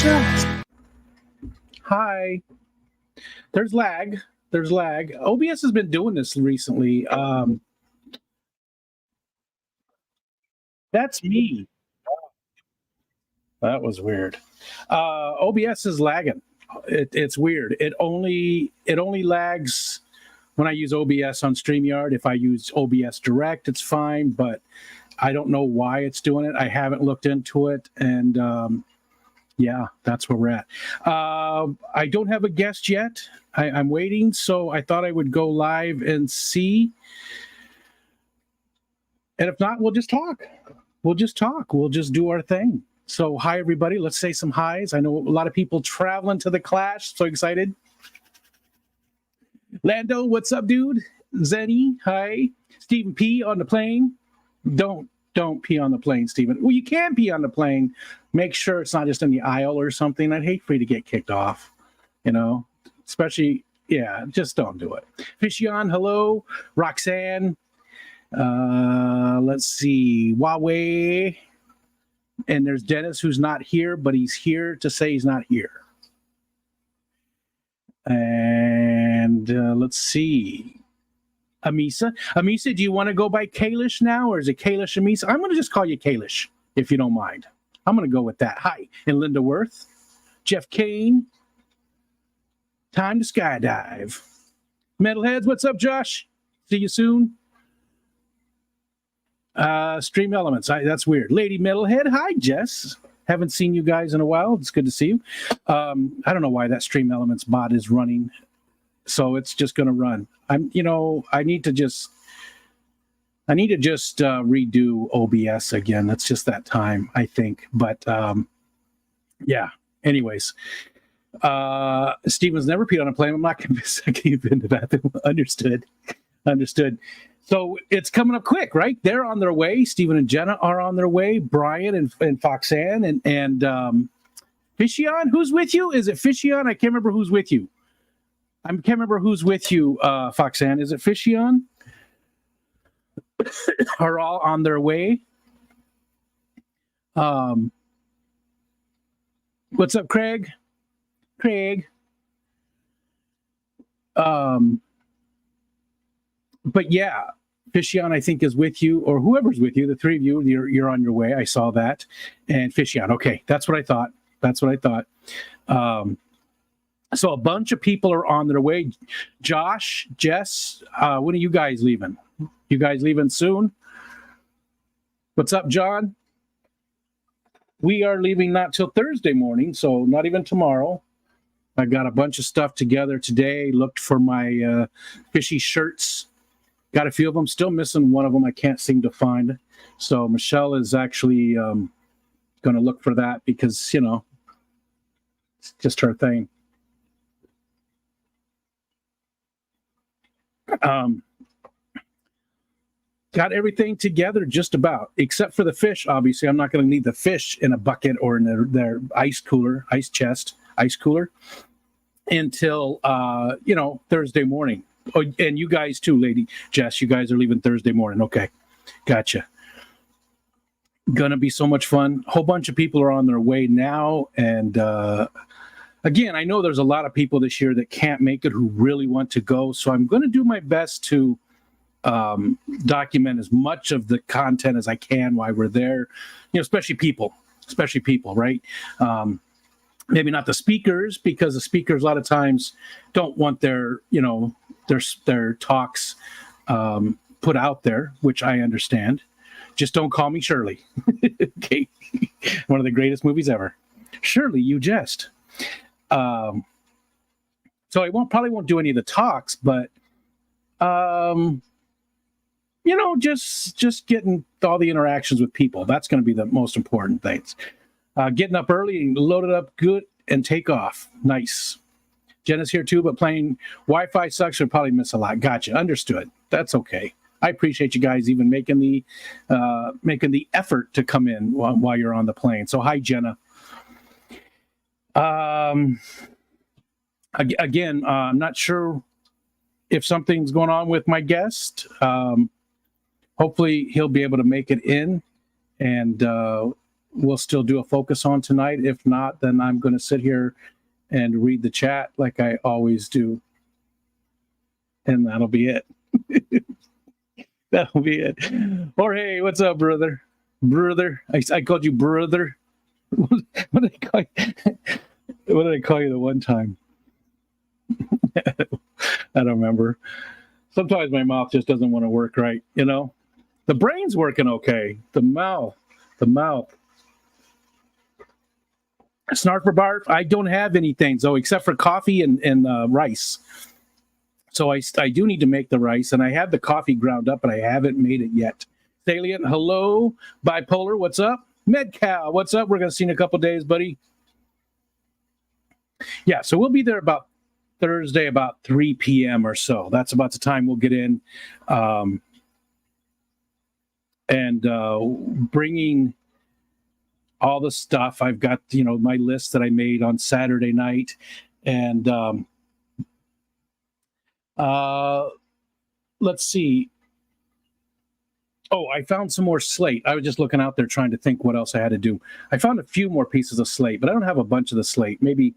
chat. Hi. There's lag. There's lag. OBS has been doing this recently. That's me. That was weird. OBS is lagging. It's weird. It only lags when I use OBS on StreamYard. If I use OBS Direct, it's fine, but I don't know why it's doing it. I haven't looked into it, and yeah, that's where we're at. I don't have a guest yet. I'm waiting, so I thought I would go live and see. And if not, we'll just talk. We'll just talk. We'll just do our thing. So, hi, everybody. Let's say some highs. I know a lot of people traveling to the Clash. So excited. Lando, what's up, dude? Zenny, hi. Stephen P. on the plane. Don't pee on the plane, Stephen. Well, you can pee on the plane. Make sure it's not just in the aisle or something. I'd hate for you to get kicked off, especially, yeah, just don't do it. Fishion, hello. Roxanne. Let's see. Huawei. And there's Dennis, who's not here, but he's here to say he's not here. And let's see. Amisa, do you want to go by Kalish now, or is it Kalish Amisa? I'm going to just call you Kalish, if you don't mind. I'm going to go with that. Hi. And Linda Worth. Jeff Kane. Time to skydive. Metalheads, what's up, Josh? See you soon. Stream Elements. That's weird. Lady Metalhead. Hi, Jess. Haven't seen you guys in a while. It's good to see you. I don't know why that Stream Elements bot is running. So it's just going to run. I need to just redo OBS again. It's just that time, I think. But yeah. Anyways, Steven's never peed on a plane. I'm not convinced I can even in the bathroom. Understood. So it's coming up quick, right? They're on their way. Steven and Jenna are on their way. Brian and Foxanne and Fishion. Who's with you? Is it Fishion? I can't remember who's with you. I can't remember who's with you, Foxanne. Is it Fishion? Are all on their way. What's up, Craig? But yeah, Fishion, I think, is with you, or whoever's with you. The three of you, you're on your way. I saw that. And Fishion, okay, that's what I thought. So a bunch of people are on their way. Josh, Jess, when are you guys leaving? You guys leaving soon? What's up, John? We are leaving not till Thursday morning, so not even tomorrow. I got a bunch of stuff together today. Looked for my fishy shirts. Got a few of them. Still missing one of them I can't seem to find. So Michelle is actually going to look for that because, it's just her thing. Got everything together just about, except for the fish. Obviously, I'm not going to need the fish in a bucket or in their ice cooler until Thursday morning. Oh, and you guys too, Lady Jess. You guys are leaving Thursday morning. Okay, gotcha. Gonna be so much fun. Whole bunch of people are on their way now, and again, I know there's a lot of people this year that can't make it who really want to go. So I'm going to do my best to document as much of the content as I can while we're there. Especially people, right? Maybe not the speakers, because the speakers a lot of times don't want their talks put out there, which I understand. Just don't call me Shirley. Okay, one of the greatest movies ever. Shirley, you jest. So I probably won't do any of the talks, but just getting all the interactions with people. That's going to be the most important things. Getting up early and loaded up good and take off. Nice. Jenna's here too, but playing Wi-Fi sucks. She'll probably miss a lot. Gotcha. Understood. That's okay. I appreciate you guys even making the effort to come in while you're on the plane. So hi, Jenna. Again, I'm not sure if something's going on with my guest. Hopefully he'll be able to make it in, and we'll still do a focus on tonight. If not, then I'm going to sit here and read the chat like I always do. And that'll be it. That'll be it. Jorge, what's up, brother? Brother. I called you brother. What did I call you? What did I call you the one time? I don't remember. Sometimes my mouth just doesn't want to work right, you know? The brain's working okay. The mouth. Snarf or barf? I don't have anything, though, except for coffee and rice. So I do need to make the rice, and I have the coffee ground up, but I haven't made it yet. Salient, hello. Bipolar, what's up? MedCal, what's up? We're going to see you in a couple days, buddy. Yeah, so we'll be there about Thursday, about 3 p.m. or so. That's about the time we'll get in. And bringing all the stuff. I've got, my list that I made on Saturday night. And let's see. Oh, I found some more slate. I was just looking out there trying to think what else I had to do. I found a few more pieces of slate, but I don't have a bunch of the slate. Maybe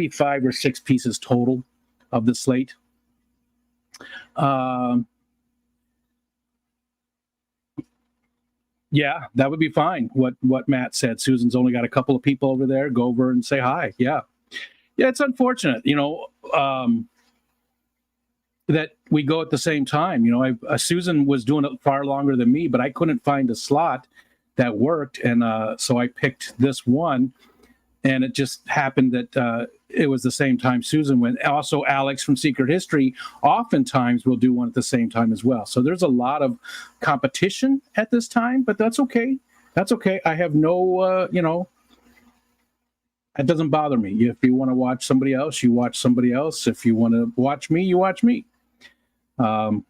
5 or 6 pieces total of the slate. Yeah, that would be fine. What Matt said. Susan's only got a couple of people over there. Go over and say hi. Yeah, it's unfortunate, that we go at the same time. Susan was doing it far longer than me, but I couldn't find a slot that worked, and so I picked this one, and it just happened that it was the same time Susan went. Also, Alex from Secret History oftentimes will do one at the same time as well. So there's a lot of competition at this time, but that's okay. That's okay. I have no, it doesn't bother me. If you want to watch somebody else, you watch somebody else. If you want to watch me, you watch me. MedCal,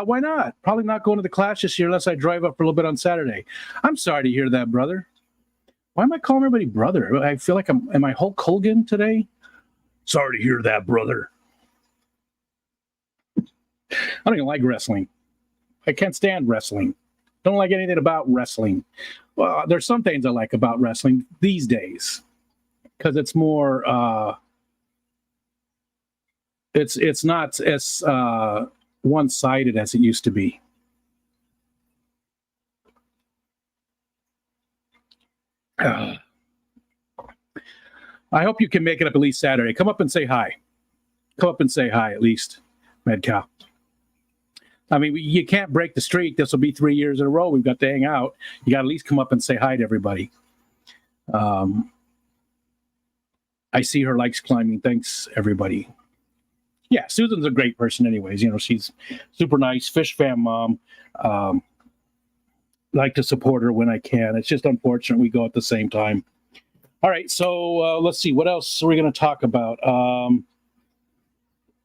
why not? Probably not going to the class this year unless I drive up for a little bit on Saturday. I'm sorry to hear that, brother. Why am I calling everybody brother? I feel like am I Hulk Hogan today? Sorry to hear that, brother. I don't even like wrestling. I can't stand wrestling. Don't like anything about wrestling. Well, there's some things I like about wrestling these days because it's more, it's not as one-sided as it used to be. I hope you can make it up at least Saturday. Come up and say hi. Come up and say hi at least, MedCal. I mean, you can't break the streak. This will be 3 years in a row. We've got to hang out. You got to at least come up and say hi to everybody. I see her likes climbing. Thanks, everybody. Yeah, Susan's a great person anyways. She's super nice. Fish fam mom. Like to support her when I can. It's just unfortunate we go at the same time. All right, so let's see. What else are we going to talk about?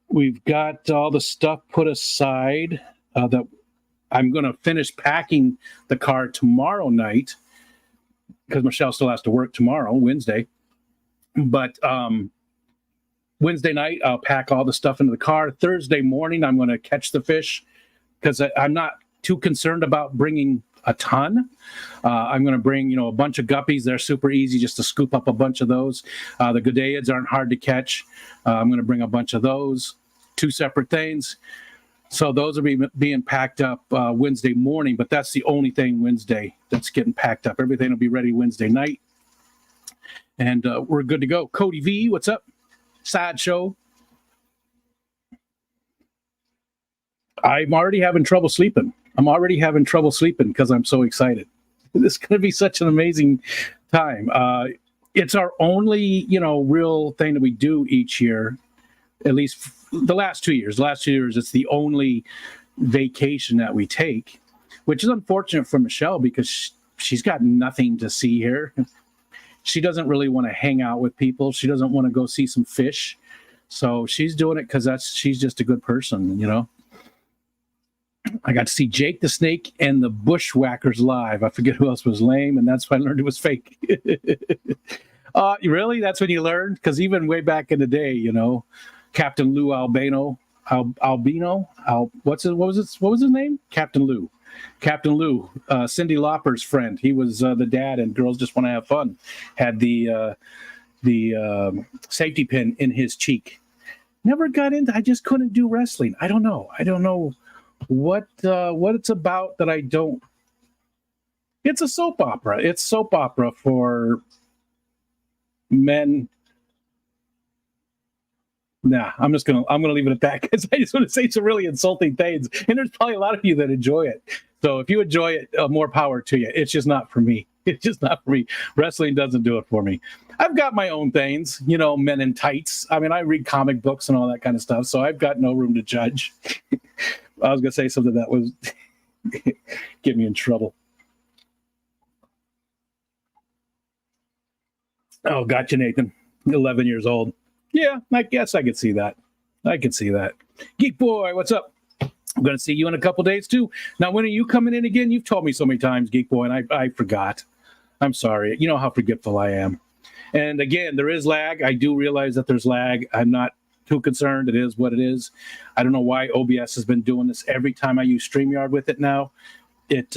We've got all the stuff put aside that I'm going to finish packing the car tomorrow night because Michelle still has to work tomorrow, Wednesday. But Wednesday night, I'll pack all the stuff into the car. Thursday morning, I'm going to catch the fish because I'm not too concerned about bringing a ton. I'm going to bring, a bunch of guppies. They're super easy just to scoop up a bunch of those. The Gudaids aren't hard to catch. I'm going to bring a bunch of those, 2 separate things. So those will be being packed up Wednesday morning, but that's the only thing Wednesday that's getting packed up. Everything will be ready Wednesday night. And we're good to go. Cody V, what's up? Sideshow. I'm already having trouble sleeping. Because I'm so excited. This is going to be such an amazing time. It's our only, real thing that we do each year, at least the last 2 years. The last 2 years, it's the only vacation that we take, which is unfortunate for Michelle because she's got nothing to see here. She doesn't really want to hang out with people. She doesn't want to go see some fish. So she's doing it because she's just a good person, I got to see Jake the Snake and the Bushwhackers live. I forget who else was lame, and that's when I learned it was fake. Really? That's when you learned? Because even way back in the day, Captain Lou Albino, what was his name? Captain Lou. Captain Lou, Cyndi Lauper's friend. He was the dad, and Girls Just Want to Have Fun. Had the safety pin in his cheek. Never got into. I just couldn't do wrestling. I don't know. What it's about that I don't. It's a soap opera. It's soap opera for men. Nah, I'm gonna leave it at that because I just want to say some really insulting things, and there's probably a lot of you that enjoy it. So if you enjoy it, more power to you. It's just not for me. It's just not for me. Wrestling doesn't do it for me. I've got my own things, men in tights. I mean, I read comic books and all that kind of stuff, so I've got no room to judge. I was gonna say something that was get me in trouble. Oh, gotcha, Nathan. 11 years old. Yeah, I guess I could see that. Geek Boy, what's up? I'm going to see you in a couple days, too. Now, when are you coming in again? You've told me so many times, Geek Boy, and I forgot. I'm sorry. You know how forgetful I am. And again, there is lag. I do realize that there's lag. I'm not too concerned. It is what it is. I don't know why OBS has been doing this every time I use StreamYard with it now. It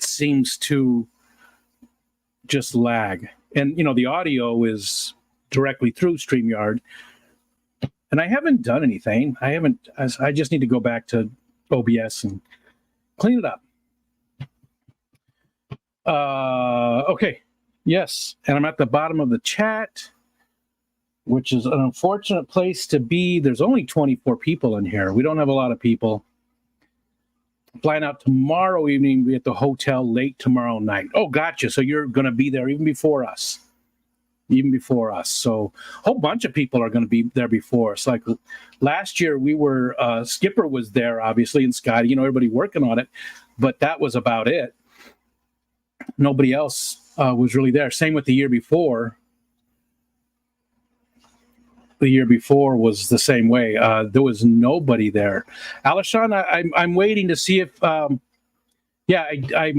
seems to just lag. And, the audio is directly through StreamYard. And I haven't done anything. I just need to go back to OBS and clean it up. Okay. Yes. And I'm at the bottom of the chat, which is an unfortunate place to be. There's only 24 people in here. We don't have a lot of people. Flying out tomorrow evening, be at the hotel late tomorrow night. Oh, gotcha. So you're going to be there even before us. So a whole bunch of people are going to be there before us. Like last year, we were, Skipper was there, obviously, and Scotty, everybody working on it. But that was about it. Nobody else was really there. Same with the year before. The year before was the same way. There was nobody there. Alishon, I'm waiting to see if, I'm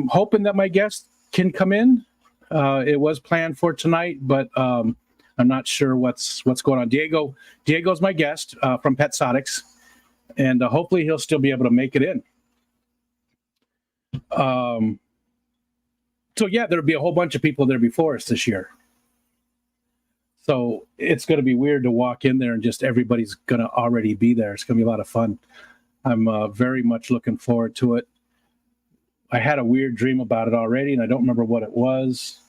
hoping that my guest can come in. It was planned for tonight, but I'm not sure what's going on. Diego's my guest from Pet Sotics, and hopefully he'll still be able to make it in. So yeah, there'll be a whole bunch of people there before us this year. So it's going to be weird to walk in there and just everybody's going to already be there. It's going to be a lot of fun. I'm very much looking forward to it. I had a weird dream about it already, and I don't remember what it was.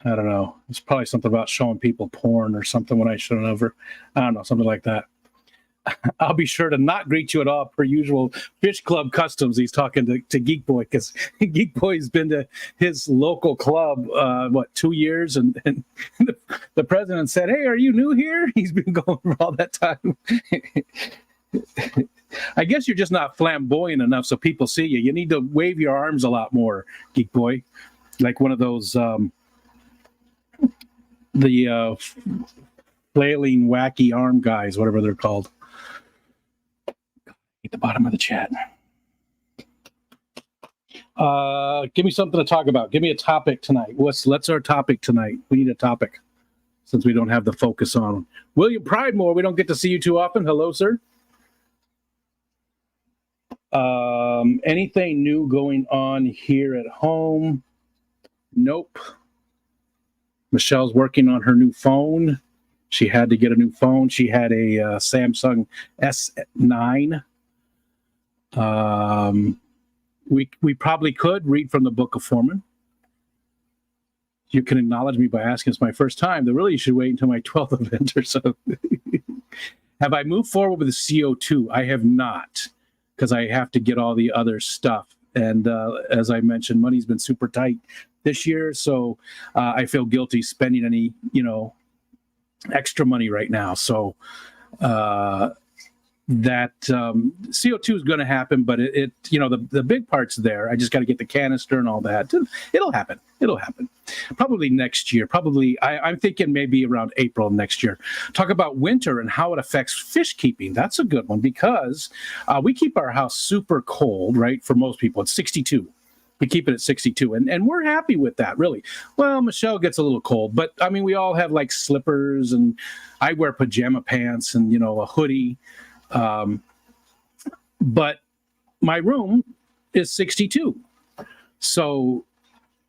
I don't know. It's probably something about showing people porn or something when I shouldn't have. I don't know, something like that. I'll be sure to not greet you at all per usual. Fish Club Customs, he's talking to Geek Boy, because Geek Boy's been to his local club, 2 years? And the president said, "Hey, are you new here?" He's been going for all that time. I guess you're just not flamboyant enough so people see you. You need to wave your arms a lot more, Geek Boy. Like one of those, the flailing, wacky arm guys, whatever they're called. At the bottom of the chat. Give me something to talk about. Give me a topic tonight. What's our topic tonight? We need a topic since we don't have the focus on. William Pridemore, we don't get to see you too often. Hello, sir. Anything new going on here at home? Nope. Michelle's working on her new phone. She had to get a new phone. She had a Samsung S9. We probably could read from the Book of Mormon. You can acknowledge me by asking, it's my first time. They really should wait until my 12th event or so. Have I moved forward with the CO2? I have not, because I have to get all the other stuff. And as I mentioned, money's been super tight this year, so I feel guilty spending any, extra money right now. So that CO2 is going to happen, but it the big part's there. I just got to get the canister and all that. It'll happen. Probably next year. I'm thinking maybe around April next year. Talk about winter and how it affects fish keeping. That's a good one, because we keep our house super cold, right? For most people, it's 62. We keep it at 62, and we're happy with that, really. Well, Michelle gets a little cold, but I mean, we all have like slippers, and I wear pajama pants and a hoodie. But my room is 62. So,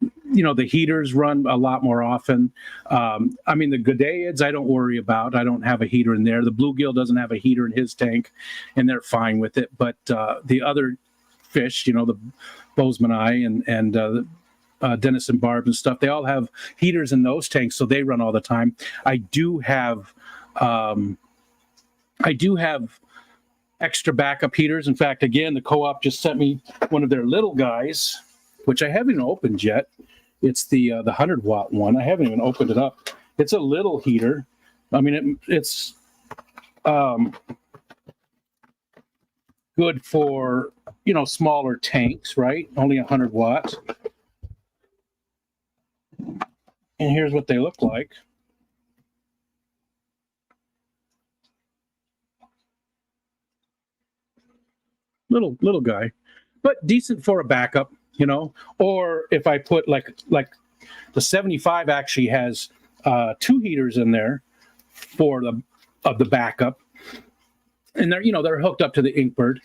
the heaters run a lot more often. I mean, the Gudaids, I don't worry about. I don't have a heater in there. The bluegill doesn't have a heater in his tank, and they're fine with it. But the other fish, the Bozeman and Dennis and Barb and stuff, they all have heaters in those tanks, so they run all the time. I do have extra backup heaters. In fact, again, the co-op just sent me one of their little guys, which I haven't even opened yet. It's the 100-watt one. I haven't even opened it up. It's a little heater. I mean, it's good for smaller tanks, right? Only 100 watts. And here's what they look like. Little guy, but decent for a backup. Or if I put like the 75 actually has 2 heaters in there for the backup, and they're hooked up to the Inkbird,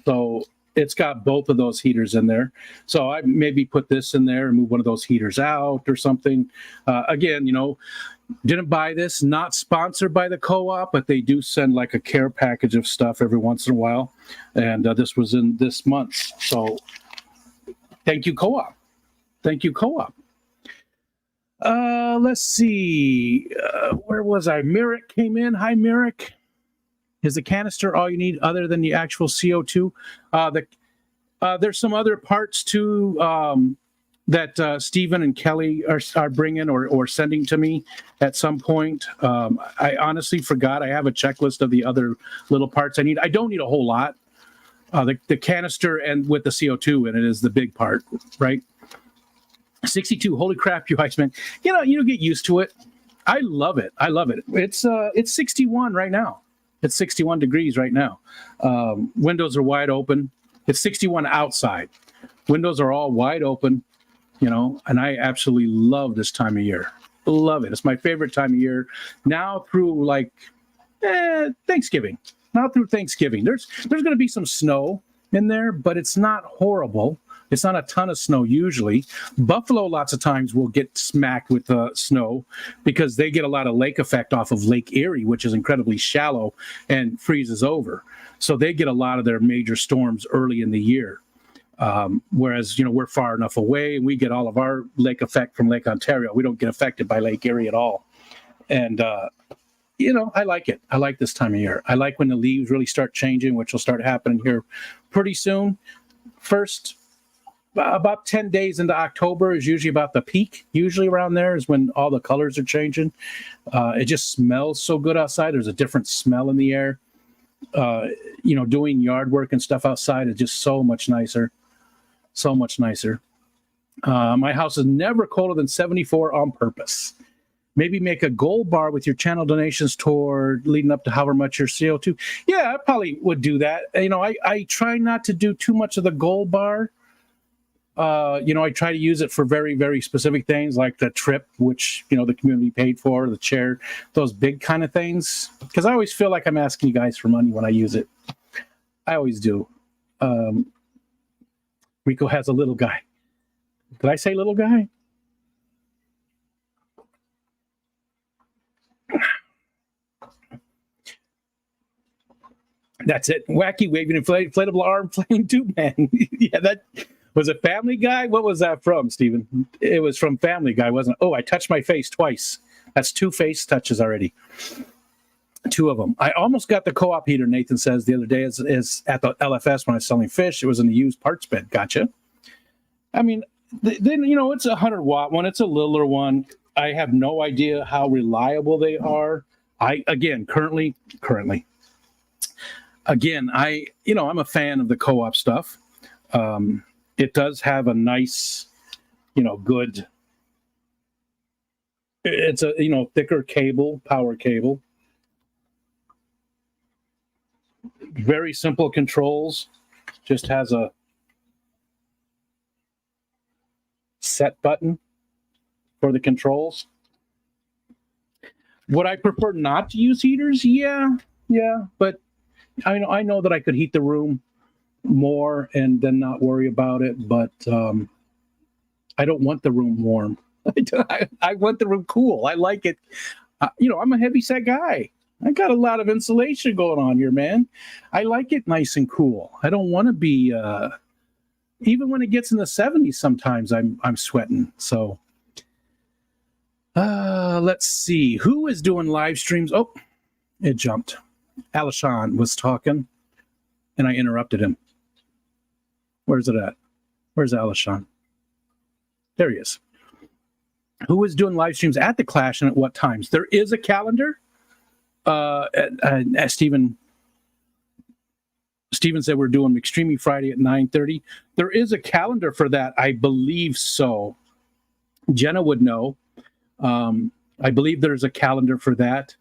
so it's got both of those heaters in there. So I maybe put this in there and move one of those heaters out or something. Again, didn't buy this, not sponsored by the co-op, but they do send like a care package of stuff every once in a while, and this was in this month. So thank you, co-op. Thank you, co-op. Let's see. Where was I? Merrick came in. Hi, Merrick. Is the canister all you need other than the actual CO2? There's some other parts too that Stephen and Kelly are bringing or sending to me at some point. I honestly forgot. I have a checklist of the other little parts I need. I don't need a whole lot. The canister and with the CO2 in it is the big part, right? 62. Holy crap, you Iceman. You get used to it. I love it. It's 61 right now. It's 61 degrees right now. Windows are wide open. It's 61 outside. Windows are all wide open, and I absolutely love this time of year. Love it. It's my favorite time of year. Now through Thanksgiving. Now through Thanksgiving. There's going to be some snow in there, but it's not horrible. It's not a ton of snow usually. Buffalo lots of times will get smacked with snow because they get a lot of lake effect off of Lake Erie, which is incredibly shallow and freezes over. So they get a lot of their major storms early in the year. Whereas, we're far enough away and we get all of our lake effect from Lake Ontario. We don't get affected by Lake Erie at all. And, I like it. I like this time of year. I like when the leaves really start changing, which will start happening here pretty soon. First, about 10 days into October is usually about the peak. Usually around there is when all the colors are changing. It just smells so good outside. There's a different smell in the air. Doing yard work and stuff outside is just so much nicer. So much nicer. My house is never colder than 74 on purpose. Maybe make a gold bar with your channel donations toward leading up to however much your CO2. Yeah, I probably would do that. I try not to do too much of the gold bar. I try to use it for very, very specific things like the trip, which, the community paid for, the chair, those big kind of things. Because I always feel like I'm asking you guys for money when I use it. I always do. Rico has a little guy. Did I say little guy? That's it. Wacky waving inflatable arm playing tube man. Yeah, that was a Family Guy. What was that from, Stephen? It was from Family Guy, wasn't it? Oh, I touched my face twice. That's 2 face touches already. 2 of them. I almost got the co-op heater, Nathan says, the other day is at the LFS when I was selling fish. It was in the used parts bin. Gotcha. I mean, then, it's a 100-watt one. It's a littler one. I have no idea how reliable they are. Currently, I'm a fan of the co-op stuff. It does have a nice, good, it's a, thicker cable, power cable. Very simple controls. Just has a set button for the controls. Would I prefer not to use heaters? Yeah, but I know that I could heat the room more and then not worry about it. But I don't want the room warm. I want the room cool. I like it. I'm a heavy set guy. I got a lot of insulation going on here, man. I like it nice and cool. I don't want to be even when it gets in the 70s, sometimes I'm sweating. So let's see. Who is doing live streams? Oh, it jumped. Alishan was talking and I interrupted him. Where's it at? Where's Alishan? There he is. Who is doing live streams at the Clash and at what times? There is a calendar. Stephen said we're doing Extreme Friday at 9:30. There is a calendar for that. I believe so. Jenna would know. I believe there's a calendar for that.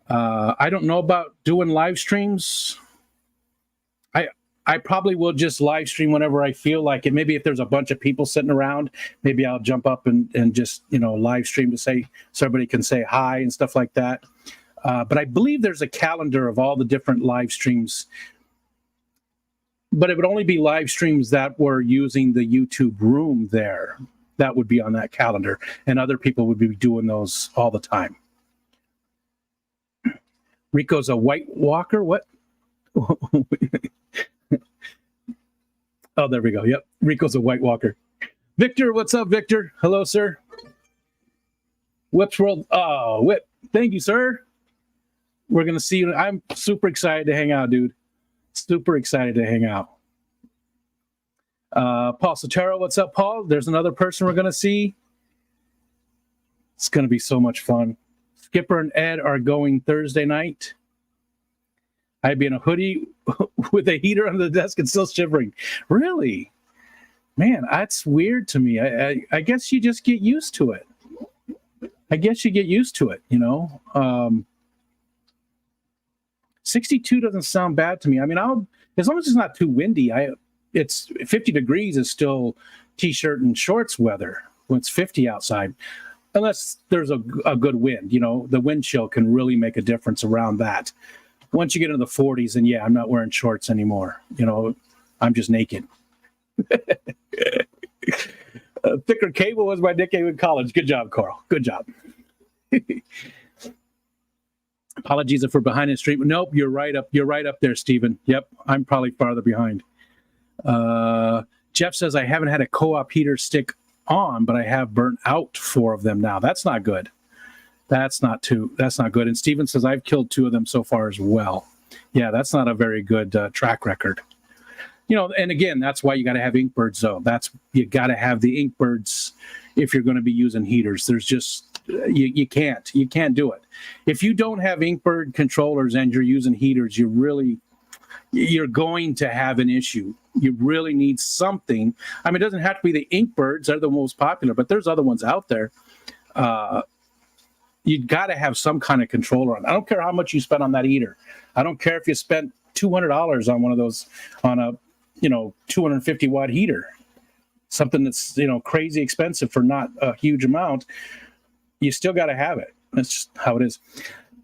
I don't know about doing live streams. I probably will just live stream whenever I feel like it. Maybe if there's a bunch of people sitting around, maybe I'll jump up and just, live stream to say, so everybody can say hi and stuff like that. But I believe there's a calendar of all the different live streams. But it would only be live streams that were using the YouTube room there. That would be on that calendar. And other people would be doing those all the time. Rico's a White Walker? What? Oh, there we go. Yep. Rico's a White Walker. Victor, what's up, Victor? Hello, sir. Whip's World. Oh, Whip. Thank you, sir. We're going to see you. I'm super excited to hang out, dude. Super excited to hang out. Paul Sotero, what's up, Paul? There's another person we're going to see. It's going to be so much fun. Skipper and Ed are going Thursday night. I'd be in a hoodie with a heater on the desk and still shivering. Really? Man, that's weird to me. I guess you just get used to it. 62 doesn't sound bad to me. I mean, as long as it's not too windy, it's 50 degrees is still t-shirt and shorts weather when it's 50 outside. Unless there's a good wind, the wind chill can really make a difference around that. Once you get into the 40s, and I'm not wearing shorts anymore. I'm just naked. Thicker Cable was my nickname in college. Good job, Carl. Good job. Apologies if we're behind in the street. Nope, you're right up there, Stephen. Yep, I'm probably farther behind. Jeff says I haven't had a co-op heater stick on, but I have burnt out 4 of them now. That's not good. That's not good. And Steven says I've killed 2 of them so far as well. Yeah, that's not a very good track record. And again, that's why you got to have Inkbirds, though. You got to have the Inkbirds if you're going to be using heaters. There's just you can't do it. If you don't have Inkbird controllers and you're using heaters, you're going to have an issue. You really need something. I mean, it doesn't have to be the Inkbirds. They're the most popular, but there's other ones out there. You got to have some kind of controller on. I don't care how much you spend on that heater. I don't care if you spent $200 on one of those, on a 250 watt heater, something that's crazy expensive for not a huge amount. You still got to have it. That's just how it is.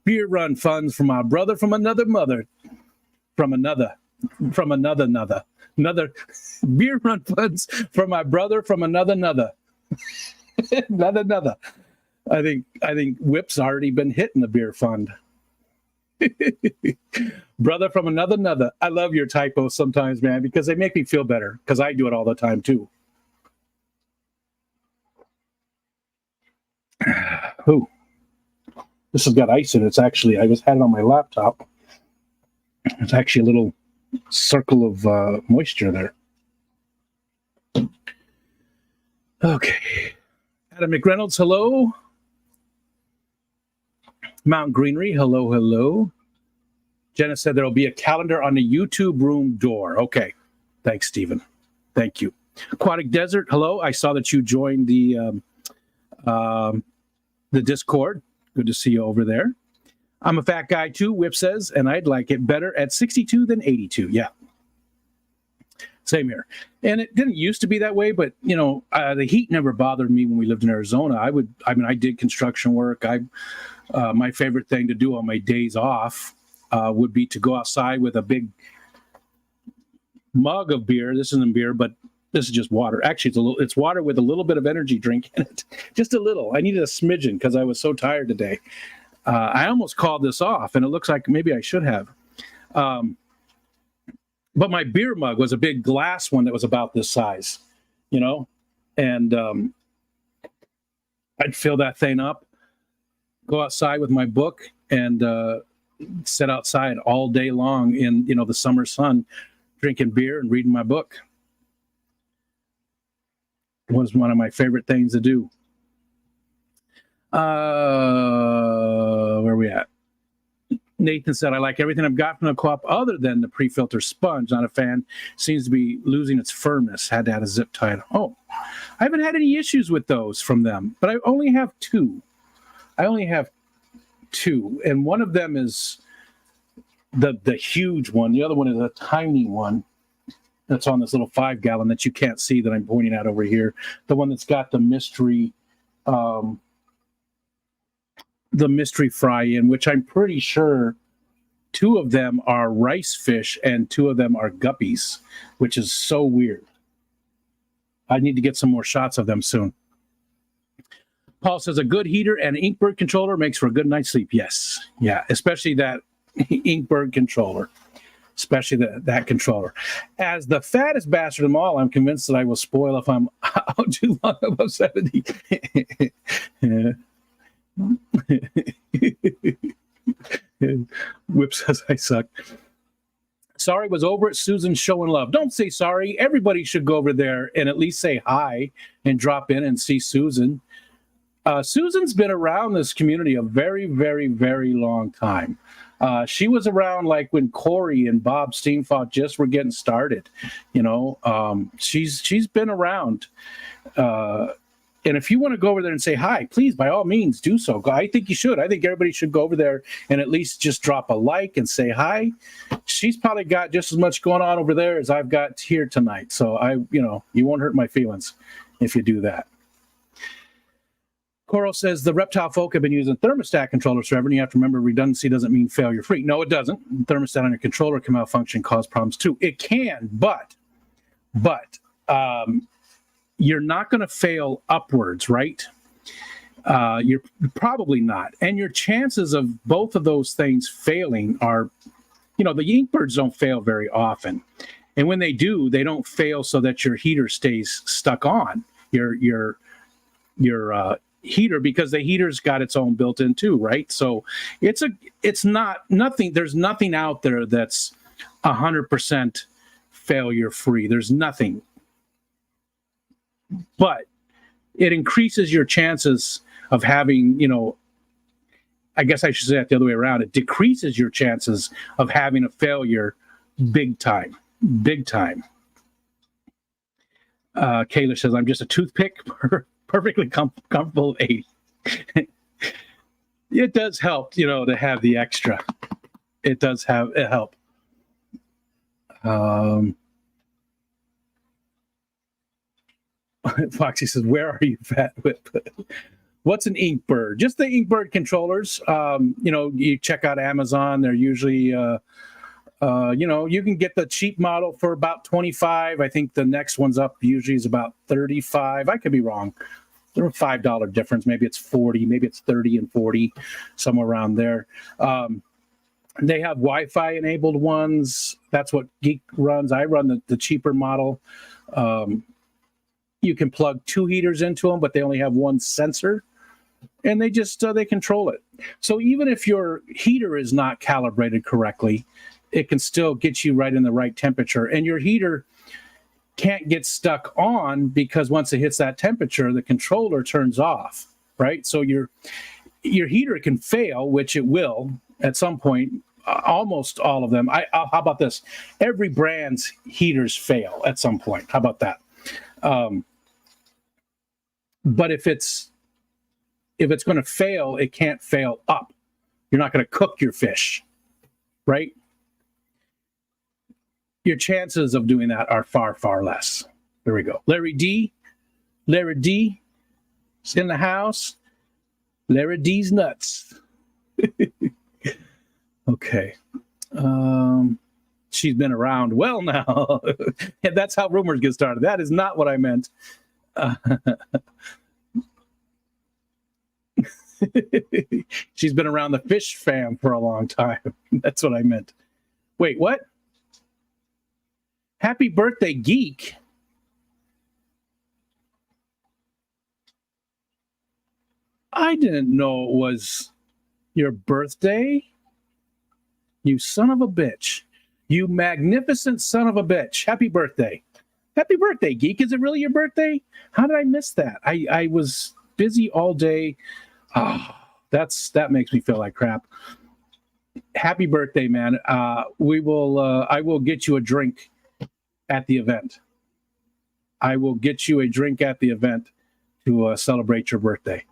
Beer run funds from my brother from another mother, from another beer run funds from my brother from another. I think Whip's already been hitting the beer fund. Brother from another. I love your typos sometimes, man, because they make me feel better, because I do it all the time too. Ooh. This has got ice in it. I just had it on my laptop. It's actually a little circle of moisture there. Okay. Adam McReynolds, hello. Mount Greenery, hello. Jenna said there will be a calendar on the YouTube room door. Okay. Thanks, Stephen. Thank you. Aquatic Desert, hello. I saw that you joined the Discord. Good to see you over there. I'm a fat guy too, Whip says, and I'd like it better at 62 than 82. Yeah. Same here. And it didn't used to be that way, but the heat never bothered me when we lived in Arizona. I did construction work. My favorite thing to do on my days off would be to go outside with a big mug of beer. This isn't beer, but this is just water. Actually, it's water with a little bit of energy drink in it. Just a little. I needed a smidgen because I was so tired today. I almost called this off, and it looks like maybe I should have. But my beer mug was a big glass one that was about this size, and I'd fill that thing up, go outside with my book, and sit outside all day long in the summer sun, drinking beer and reading my book. It was one of my favorite things to do. Where are we at? Nathan said, I like everything I've got from the co-op other than the pre-filter sponge. Not a fan. Seems to be losing its firmness. Had to add a zip tie. Oh, I haven't had any issues with those from them, but I only have two. And one of them is the huge one. The other one is a tiny one that's on this little 5-gallon that you can't see that I'm pointing out over here. The one that's got the mystery fry in, which I'm pretty sure 2 of them are rice fish and 2 of them are guppies, which is so weird. I need to get some more shots of them soon. Paul says a good heater and Inkbird controller makes for a good night's sleep. Yes. Yeah. Especially that Inkbird controller. Especially that controller. As the fattest bastard of them all, I'm convinced that I will spoil if I'm out too long above 70. Whip says I suck. Sorry was over at Susan's Show and Love. Don't say sorry. Everybody should go over there and at least say hi and drop in and see Susan. Susan's been around this community a very, very, very long time. She was around like when Corey and Bob Steenfalt just were getting started. She's been around. And if you want to go over there and say hi, please, by all means, do so. I think you should. I think everybody should go over there and at least just drop a like and say hi. She's probably got just as much going on over there as I've got here tonight. So you won't hurt my feelings if you do that. Coral says the reptile folk have been using thermostat controllers forever, and you have to remember redundancy doesn't mean failure free. No, it doesn't. Thermostat on your controller can malfunction, cause problems too. It can, but you're not going to fail upwards, right? You're probably not. And your chances of both of those things failing are, the Inkbirds don't fail very often. And when they do, they don't fail so that your heater stays stuck on your heater, because the heater's got its own built in too, right? So there's nothing out there that's 100% failure free. There's nothing. But it increases your chances of having, I guess I should say it the other way around. It decreases your chances of having a failure big time. Kayla says, I'm just a toothpick, perfectly comfortable at 80. It does help, to have the extra. It does help. Foxy says, where are you, Fat Whip? What's an Inkbird? Just the Inkbird controllers. You check out Amazon. They're usually, you can get the cheap model for about $25. I think the next one's up usually is about $35. I could be wrong. There's a $5 difference. Maybe it's $40. Maybe it's $30 and $40, somewhere around there. They have Wi-Fi enabled ones. That's what Geek runs. I run the cheaper model. You can plug 2 heaters into them, but they only have 1 sensor, and they just they control it. So even if your heater is not calibrated correctly, it can still get you right in the right temperature. And your heater can't get stuck on, because once it hits that temperature, the controller turns off, right? So your heater can fail, which it will at some point. Almost all of them. How about this? Every brand's heaters fail at some point. How about that? But if it's going to fail, it can't fail up. You're not going to cook your fish, right? Your chances of doing that are far, far less. There we go. Larry D is in the house. Larry D's nuts. Okay. she's been around. Well, now, and that's how rumors get started. That is not what I meant. She's been around the fish fam for a long time. That's what I meant. Wait, what? Happy birthday, Geek. I didn't know it was your birthday. You son of a bitch. You magnificent son of a bitch. Happy birthday. Happy birthday, Geek. Is it really your birthday? How did I miss that? I was busy all day. Oh, that makes me feel like crap. Happy birthday, man. I will get you a drink at the event. I will get you a drink at the event to celebrate your birthday.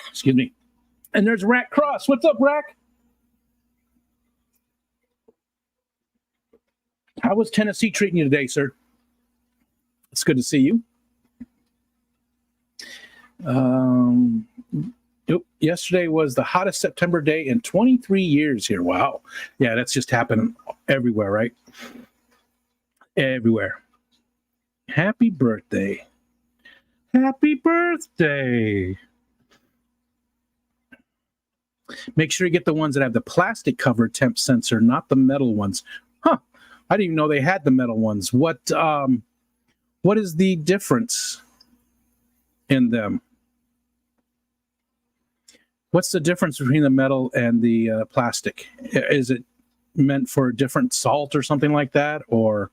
Excuse me. And there's Rack Cross. What's up, Rack? How was Tennessee treating you today, sir? It's good to see you. Yesterday was the hottest September day in 23 years here. Wow. Yeah, that's just happening everywhere, right? Everywhere. Happy birthday. Happy birthday. Make sure you get the ones that have the plastic covered temp sensor, not the metal ones. Huh. I didn't even know they had the metal ones. What is the difference in them? What's the difference between the metal and the plastic? Is it meant for a different salt or something like that? Or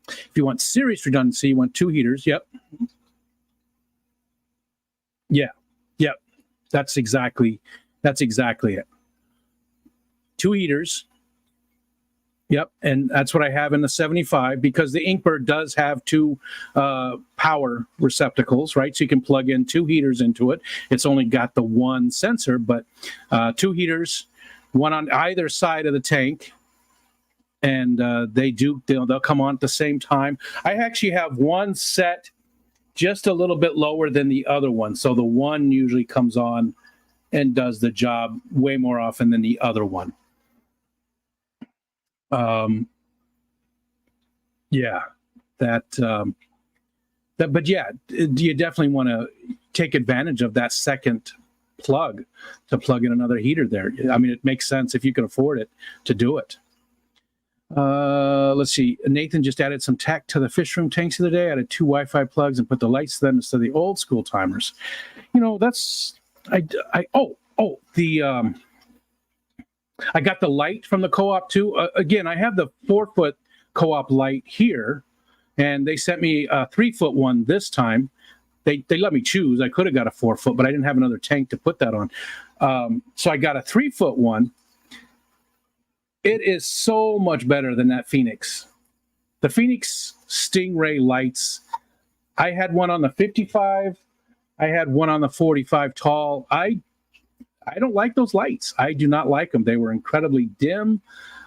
if you want serious redundancy, you want 2 heaters. Yep. Yeah. Yep. That's exactly it. 2 heaters. Yep, and that's what I have in the 75 because the Inkbird does have 2 power receptacles, right? So you can plug in 2 heaters into it. It's only got the 1 sensor, but 2 heaters, 1 on either side of the tank, and they'll come on at the same time. I actually have one set just a little bit lower than the other one, so the one usually comes on and does the job way more often than the other one. But yeah, you definitely want to take advantage of that second plug to plug in another heater there. I mean, it makes sense if you can afford it to do it. Let's see. Nathan just added some tech to the fish room tanks the other day, added 2 Wi-Fi plugs and put the lights to them instead of the old school timers. You know, I got the light from the co-op too. Again, I have the 4-foot co-op light here, and they sent me a 3-foot one this time. They let me choose. I could have got a 4-foot, but I didn't have another tank to put that on. So I got a 3-foot one. It is so much better than that Phoenix. The Phoenix Stingray lights. I had one on the 55. I had one on the 45 tall. I don't like those lights. I do not like them. They were incredibly dim.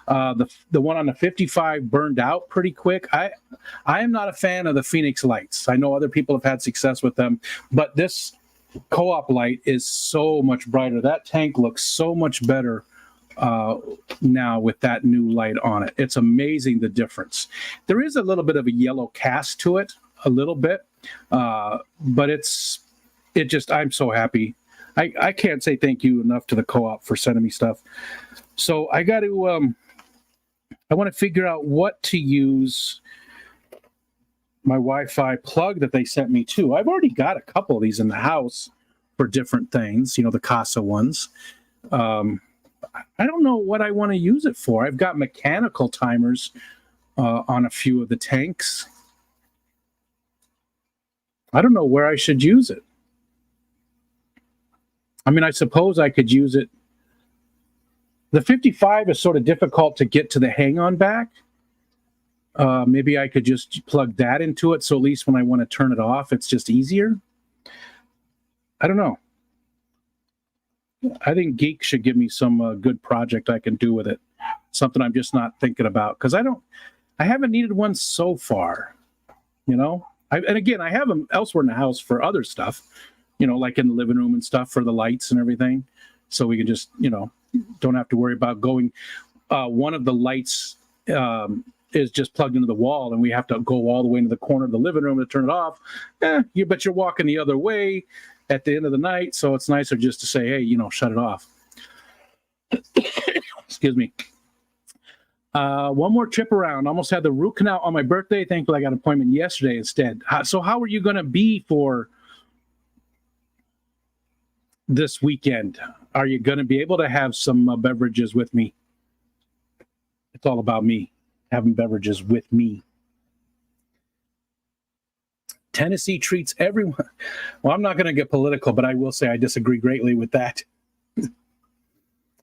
The one on the 55 burned out pretty quick. I am not a fan of the Phoenix lights. I know other people have had success with them, but this co-op light is so much brighter. That tank looks so much better now with that new light on it. It's amazing the difference. There is a little bit of a yellow cast to it, a little bit, but I'm so happy. I can't say thank you enough to the co-op for sending me stuff. So I got to, I want to figure out what to use my Wi-Fi plug that they sent me to. I've already got a couple of these in the house for different things, the Casa ones. I don't know what I want to use it for. I've got mechanical timers on a few of the tanks. I don't know where I should use it. I mean, I suppose I could use it. The 55 is sort of difficult to get to the hang-on back. Maybe I could just plug that into it, so at least when I want to turn it off, it's just easier. I don't know. I think Geek should give me some good project I can do with it. Something I'm just not thinking about, because I haven't needed one so far. And again, I have them elsewhere in the house for other stuff. like in the living room and stuff for the lights and everything. So we can just, don't have to worry about going. One of the lights is just plugged into the wall, and we have to go all the way into the corner of the living room to turn it off. But you're walking the other way at the end of the night, so it's nicer just to say, hey, shut it off. Excuse me. One more trip around. Almost had the root canal on my birthday. Thankfully, I got an appointment yesterday instead. So how are you going to be for this weekend? Are you going to be able to have some beverages with me? It's all about me, having beverages with me. Tennessee treats everyone. Well, I'm not going to get political, but I will say I disagree greatly with that.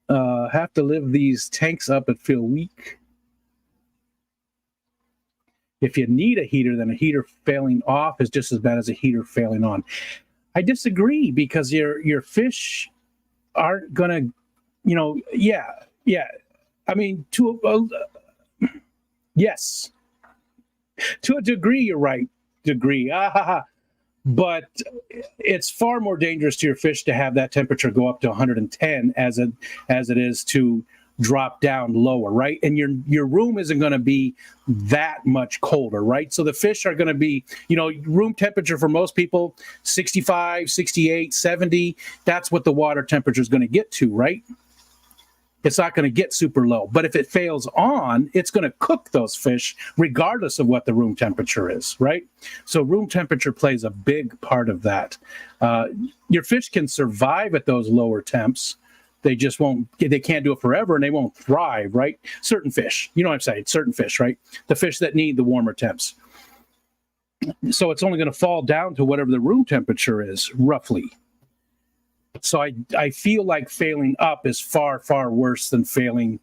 Have to live these tanks up and feel weak. If you need a heater, then a heater failing off is just as bad as a heater failing on. I disagree, because your fish aren't gonna, yeah. I mean, yes, to a degree, you're right. But it's far more dangerous to your fish to have that temperature go up to 110 as it is to drop down lower, right? And your room isn't going to be that much colder, right? So the fish are going to be, room temperature for most people, 65, 68, 70. That's what the water temperature is going to get to, right? It's not going to get super low. But if it fails on, it's going to cook those fish regardless of what the room temperature is, right? So room temperature plays a big part of that. Your fish can survive at those lower temps. They just won't, they can't do it forever, and they won't thrive, right? Certain fish, you know what I'm saying? Certain fish, right? The fish that need the warmer temps. So it's only going to fall down to whatever the room temperature is, roughly. So I feel like failing up is far, far worse than failing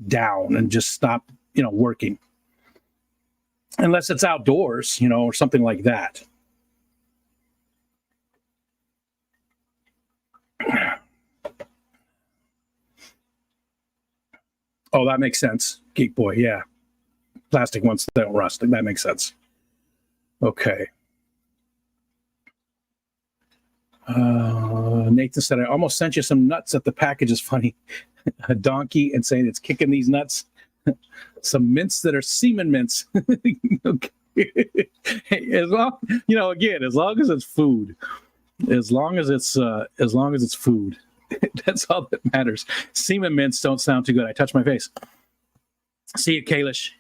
down and just stop, working. Unless it's outdoors, or something like that. Oh, that makes sense. Geek Boy, yeah. Plastic ones that don't rust. That makes sense. Okay. Nathan said, I almost sent you some nuts that the package is funny. A donkey and saying it's kicking these nuts. Some mints that are semen mints. Okay. As long, again, as long as it's food. As long as it's food. That's all that matters. Semen mints don't sound too good. I touched my face. See you, Kalish.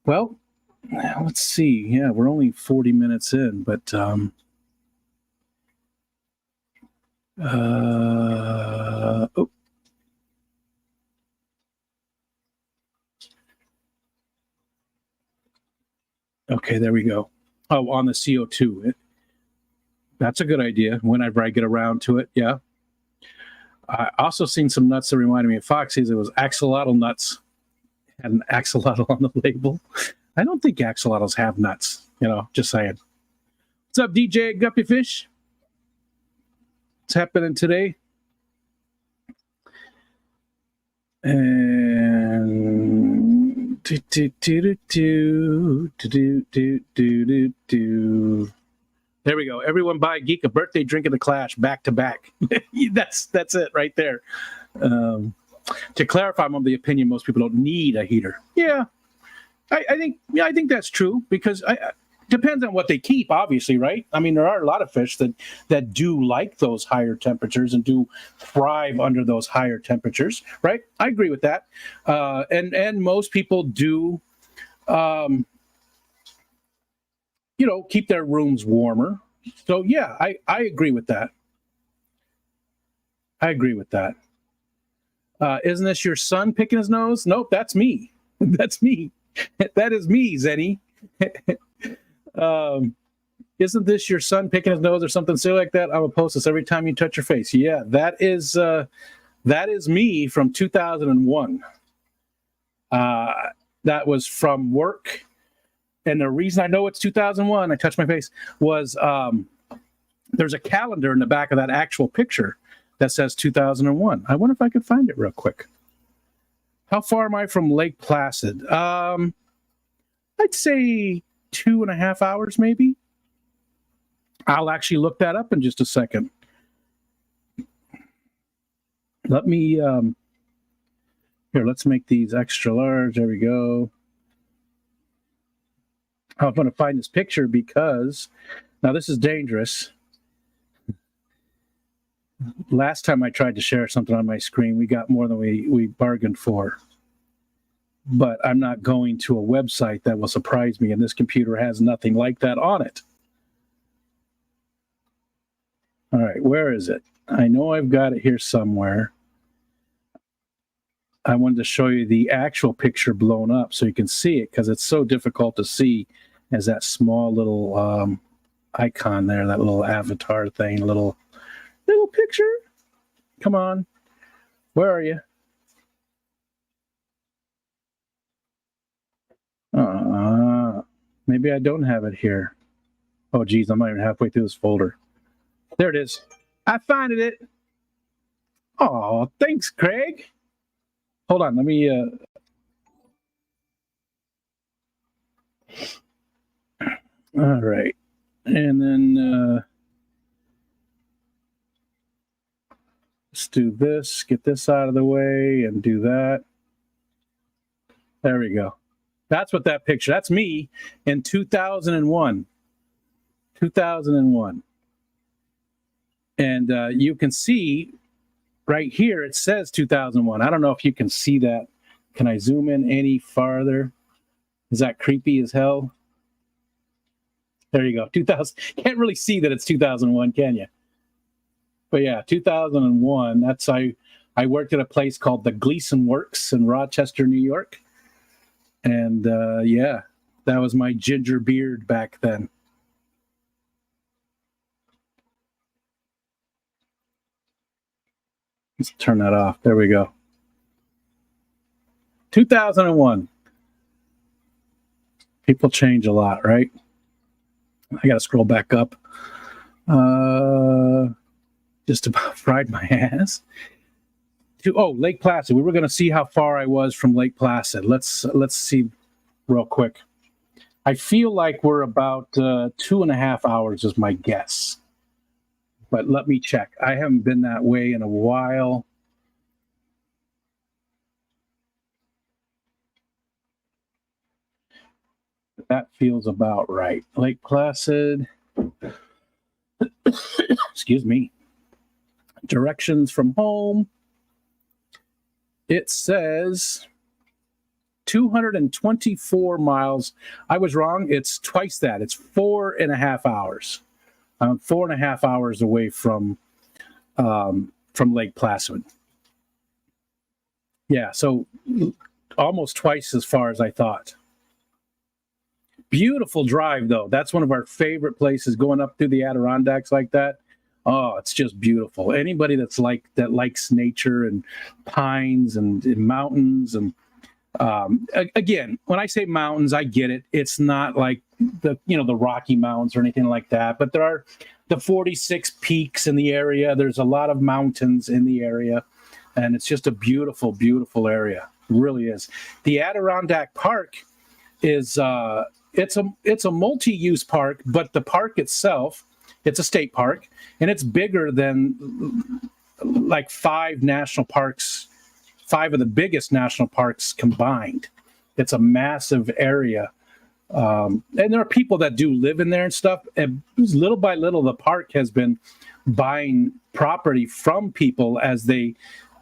Well, let's see. Yeah, we're only 40 minutes in, but okay, there we go. Oh, on the CO2. That's a good idea whenever I get around to it. Yeah. I also seen some nuts that reminded me of Foxy's. It was axolotl nuts. Had an axolotl on the label. I don't think axolotls have nuts. Just saying. What's up, DJ Guppy Fish? What's happening today? And there we go. Everyone buy Geek a birthday drink of the Clash back to back. That's it right there. To clarify, I'm of the opinion most people don't need a heater. Yeah, I think that's true, because depends on what they keep, obviously, right? I mean, there are a lot of fish that do like those higher temperatures and do thrive under those higher temperatures, right? I agree with that. And most people do, keep their rooms warmer. So yeah, I agree with that. Isn't this your son picking his nose? Nope, that's me. That's me. That is me, Zenny. Isn't this your son picking his nose or something silly like that? I will post this every time you touch your face. Yeah, that is me from 2001. That was from work. And the reason I know it's 2001, I touched my face, was there's a calendar in the back of that actual picture that says 2001. I wonder if I could find it real quick. How far am I from Lake Placid? I'd say 2.5 hours, maybe. I'll actually look that up in just a second. Let me, here, let's make these extra large. There we go. I'm going to find this picture because, now this is dangerous. Last time I tried to share something on my screen, we got more than we bargained for. But I'm not going to a website that will surprise me, and this computer has nothing like that on it. All right, where is it? I know I've got it here somewhere. I wanted to show you the actual picture blown up so you can see it, because it's so difficult to see as that small little icon there, that little avatar thing, little picture. Come on. Where are you? Maybe I don't have it here. Oh, geez, I'm not even halfway through this folder. There it is. I found it. Oh, thanks, Craig. Hold on. Let me... All right. And then let's do this. Get this out of the way and do that. There we go. That's what that picture, that's me in 2001. 2001. And you can see right here, it says 2001. I don't know if you can see that. Can I zoom in any farther? Is that creepy as hell? There you go. 2000. Can't really see that it's 2001, can you? But yeah, 2001. That's I worked at a place called the Gleason Works in Rochester, New York. And yeah, that was my ginger beard back then. Let's turn that off. There we go. 2001. People change a lot, right? I got to scroll back up. Just about fried my ass. Lake Placid. We were going to see how far I was from Lake Placid. Let's see real quick. I feel like we're about 2.5 hours is my guess. But let me check. I haven't been that way in a while. That feels about right. Lake Placid. Excuse me. Directions from home. It says 224 miles. I was wrong. It's twice that. It's 4.5 hours. I'm 4.5 hours away from Lake Placid. Yeah, so almost twice as far as I thought. Beautiful drive, though. That's one of our favorite places, going up through the Adirondacks like that. Oh, it's just beautiful. Anybody that likes nature and pines and mountains and again, when I say mountains, I get it. It's not like the Rocky Mountains or anything like that, but there are the 46 peaks in the area. There's a lot of mountains in the area, and it's just a beautiful, beautiful area. It really is. The Adirondack Park is it's a multi-use park, but the park itself, it's a state park, and it's bigger than like 5 national parks, 5 of the biggest national parks combined. It's a massive area. And there are people that do live in there and stuff. And little by little, the park has been buying property from people as they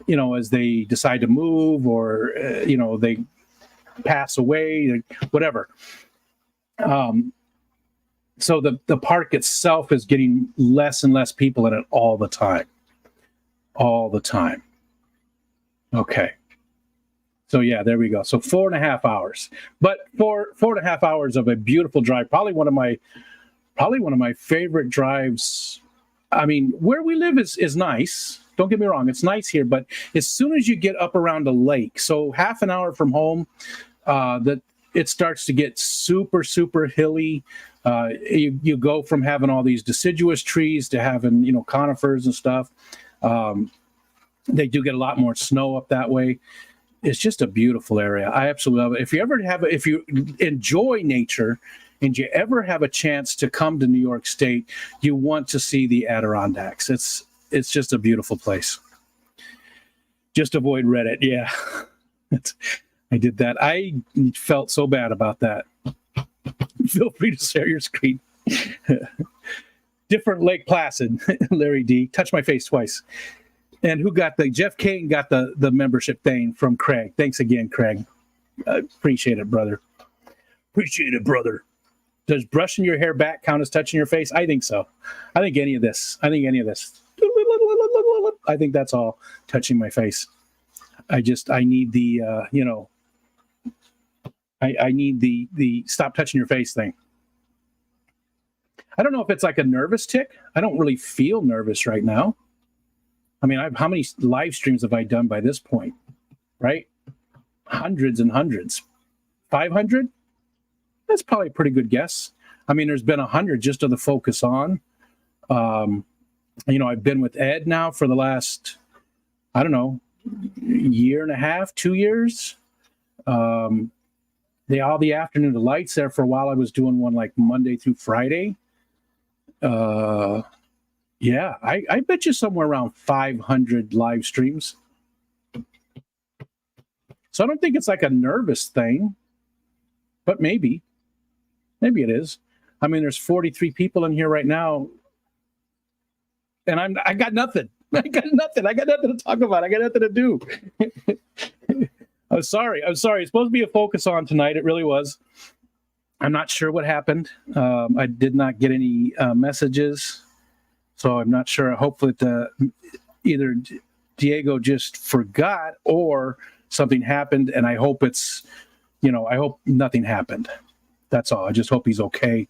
decide to move or, they pass away, whatever. So the park itself is getting less and less people in it all the time. All the time. Okay. So yeah, there we go. So 4.5 hours. But for 4.5 hours of a beautiful drive, probably one of my favorite drives. I mean, where we live is nice. Don't get me wrong, it's nice here, but as soon as you get up around a lake, so half an hour from home, that it starts to get super, super hilly. You go from having all these deciduous trees to having, conifers and stuff. They do get a lot more snow up that way. It's just a beautiful area. I absolutely love it. If you enjoy nature and you ever have a chance to come to New York State, you want to see the Adirondacks. It's just a beautiful place. Just avoid Reddit. Yeah, I did that. I felt so bad about that. Feel free to share your screen. Different Lake Placid, Larry D. Touch my face twice. And who got Jeff Kane got the membership thing from Craig. Thanks again, Craig. Appreciate it, brother. Appreciate it, brother. Does brushing your hair back count as touching your face? I think so. I think any of this. I think that's all touching my face. I need the, I need the stop touching your face thing. I don't know if it's like a nervous tick. I don't really feel nervous right now. I mean, how many live streams have I done by this point? Right? Hundreds and hundreds. 500? That's probably a pretty good guess. I mean, there's been 100 just of the Focus On. I've been with Ed now for the last, I don't know, year and a half, 2 years. All the afternoon lights there for a while. I was doing one like Monday through Friday. Yeah, I bet you somewhere around 500 live streams. So I don't think it's like a nervous thing, but maybe it is. I mean, there's 43 people in here right now, and I got nothing. I got nothing to talk about. I got nothing to do. I'm sorry. It's supposed to be a Focus On tonight. It really was. I'm not sure what happened. I did not get any messages, so I'm not sure. Hopefully, either Diego just forgot or something happened, and I hope I hope nothing happened. That's all. I just hope he's okay.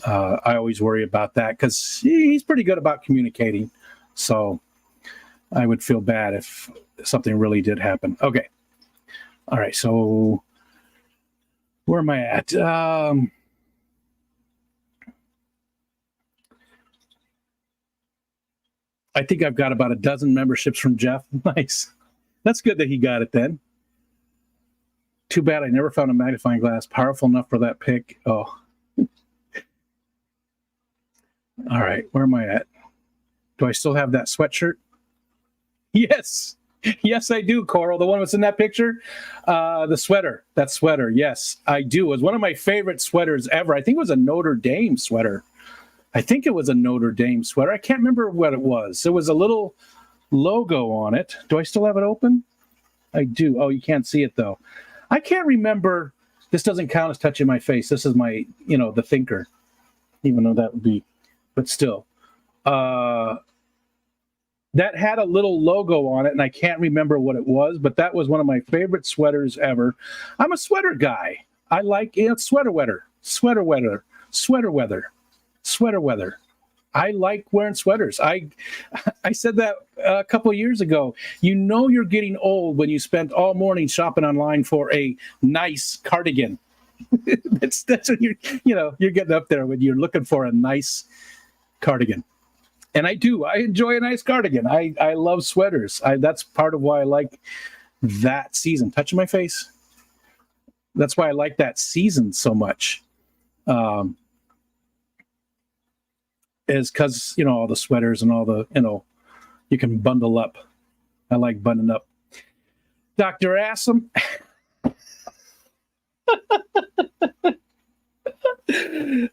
I always worry about that because he's pretty good about communicating. So I would feel bad if something really did happen. Okay. All right. So where am I at? I think I've got about a dozen memberships from Jeff. Nice. That's good that he got it then. Too bad I never found a magnifying glass powerful enough for that pick. Oh. All right. Where am I at? Do I still have that sweatshirt? Yes. Yes, I do, Coral. The one that's in that picture? The sweater. That sweater. Yes, I do. It was one of my favorite sweaters ever. I think it was a Notre Dame sweater. I can't remember what it was. There was a little logo on it. Do I still have it open? I do. Oh, you can't see it, though. I can't remember. This doesn't count as touching my face. This is my, the thinker, even though that would be, but still. That had a little logo on it, and I can't remember what it was, but that was one of my favorite sweaters ever. I'm a sweater guy. I like sweater weather. I like wearing sweaters. I said that a couple of years ago. You're getting old when you spend all morning shopping online for a nice cardigan. that's when you're getting up there when you're looking for a nice cardigan. And I do. I enjoy a nice cardigan. I love sweaters. That's part of why I like that season. Touching my face. That's why I like that season so much. Is because, all the sweaters and all the, you can bundle up. I like bundling up. Dr. Assam.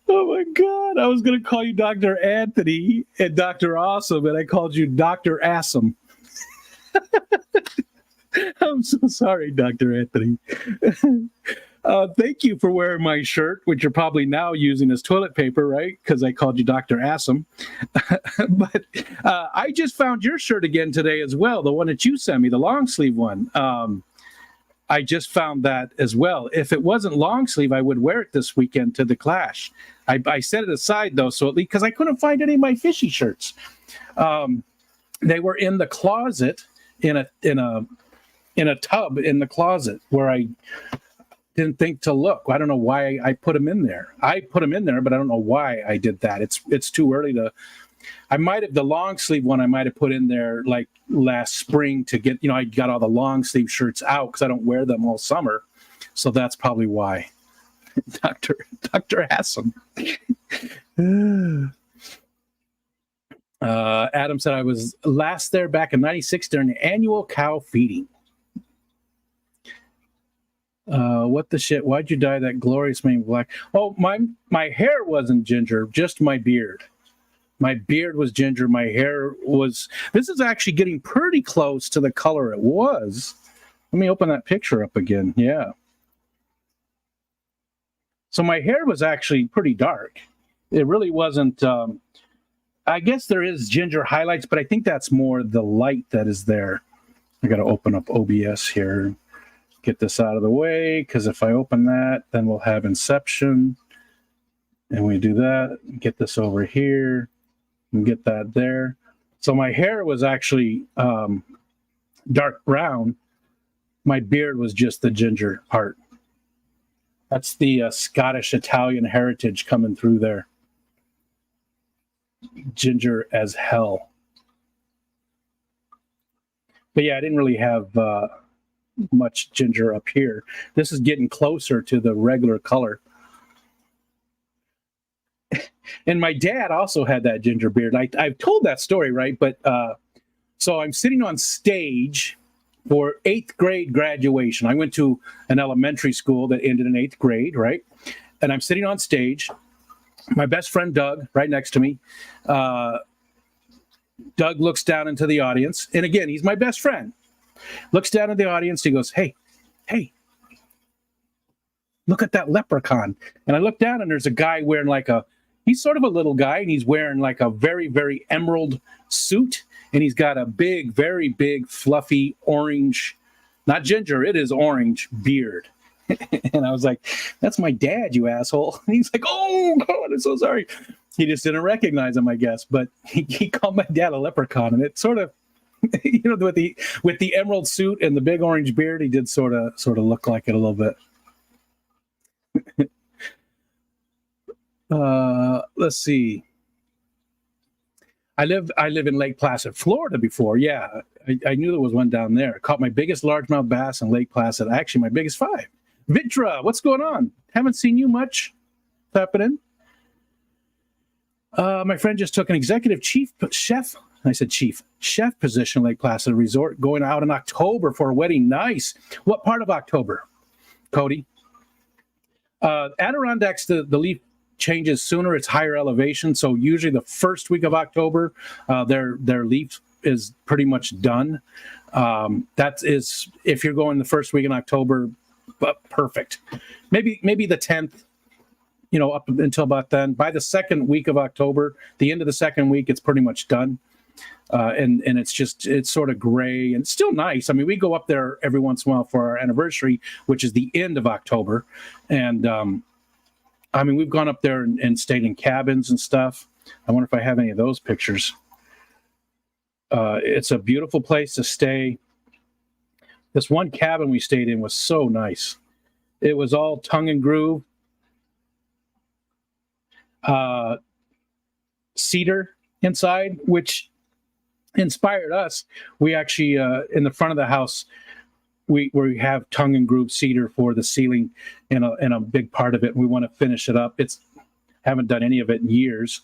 Oh my God. I was going to call you Dr. Anthony and Dr. Awesome, and I called you Dr. Assam. I'm so sorry, Dr. Anthony. Thank you for wearing my shirt, which you're probably now using as toilet paper, right? Because I called you Dr. Assam. But I just found your shirt again today as well, the one that you sent me, the long sleeve one. I just found that as well. If it wasn't long sleeve, I would wear it this weekend to the Clash. I set it aside though, so at least because I couldn't find any of my fishy shirts. They were in the closet in a tub in the closet where I didn't think to look. I don't know why I put them in there. I put them in there, but I don't know why I did that. It's too early to. I might have the long sleeve one. I might have put in there like last spring to get. I got all the long sleeve shirts out because I don't wear them all summer, so that's probably why. Dr. Hassan. Adam said, I was last there back in 96 during the annual cow feeding. What the shit? Why'd you dye that glorious mane black? Oh, my hair wasn't ginger, just my beard. My beard was ginger. My hair was... This is actually getting pretty close to the color it was. Let me open that picture up again. Yeah. So my hair was actually pretty dark. It really wasn't... I guess there is ginger highlights, but I think that's more the light that is there. I got to open up OBS here. Get this out of the way, because if I open that, then we'll have Inception. And we do that. Get this over here. And get that there. So my hair was actually dark brown. My beard was just the ginger part. That's the Scottish-Italian heritage coming through there. Ginger as hell. But yeah, I didn't really have much ginger up here. This is getting closer to the regular color. And my dad also had that ginger beard. I've told that story, right? But so I'm sitting on stage for 8th grade graduation. I went to an elementary school that ended in 8th grade, right? And I'm sitting on stage. My best friend, Doug, right next to me. Doug looks down into the audience. And again, he's my best friend. Looks down at the audience. He goes, hey, look at that leprechaun. And I look down and there's a guy wearing he's sort of a little guy, and he's wearing like a very, very emerald suit. And he's got a big, very big, fluffy orange, not ginger, it is orange beard. And I was like, that's my dad, you asshole. And he's like, oh, God, I'm so sorry. He just didn't recognize him, I guess. But he called my dad a leprechaun. And it sort of, with the emerald suit and the big orange beard, he did sort of look like it a little bit. Let's see. I live in Lake Placid, Florida before. Yeah, I knew there was one down there. Caught my biggest largemouth bass in Lake Placid. Actually, my biggest 5. Vitra, what's going on? Haven't seen you much. What's happening? My friend just took an executive chef position in Lake Placid Resort, going out in October for a wedding. Nice. What part of October, Cody? Adirondacks, the leaf changes sooner. It's higher elevation, so usually the first week of October, their leaf is pretty much done. That is, if you're going the first week in October, perfect. Maybe the 10th, up until about then. By the second week of October, the end of the second week, it's pretty much done. And it's sort of gray and still nice. I mean, we go up there every once in a while for our anniversary, which is the end of October. And I mean, we've gone up there and stayed in cabins and stuff. I wonder if I have any of those pictures. It's a beautiful place to stay. This one cabin we stayed in was so nice. It was all tongue and groove. Cedar inside, which inspired us. We actually, in the front of the house, we have tongue and groove cedar for the ceiling in a big part of it. We want to finish it up. Haven't done any of it in years,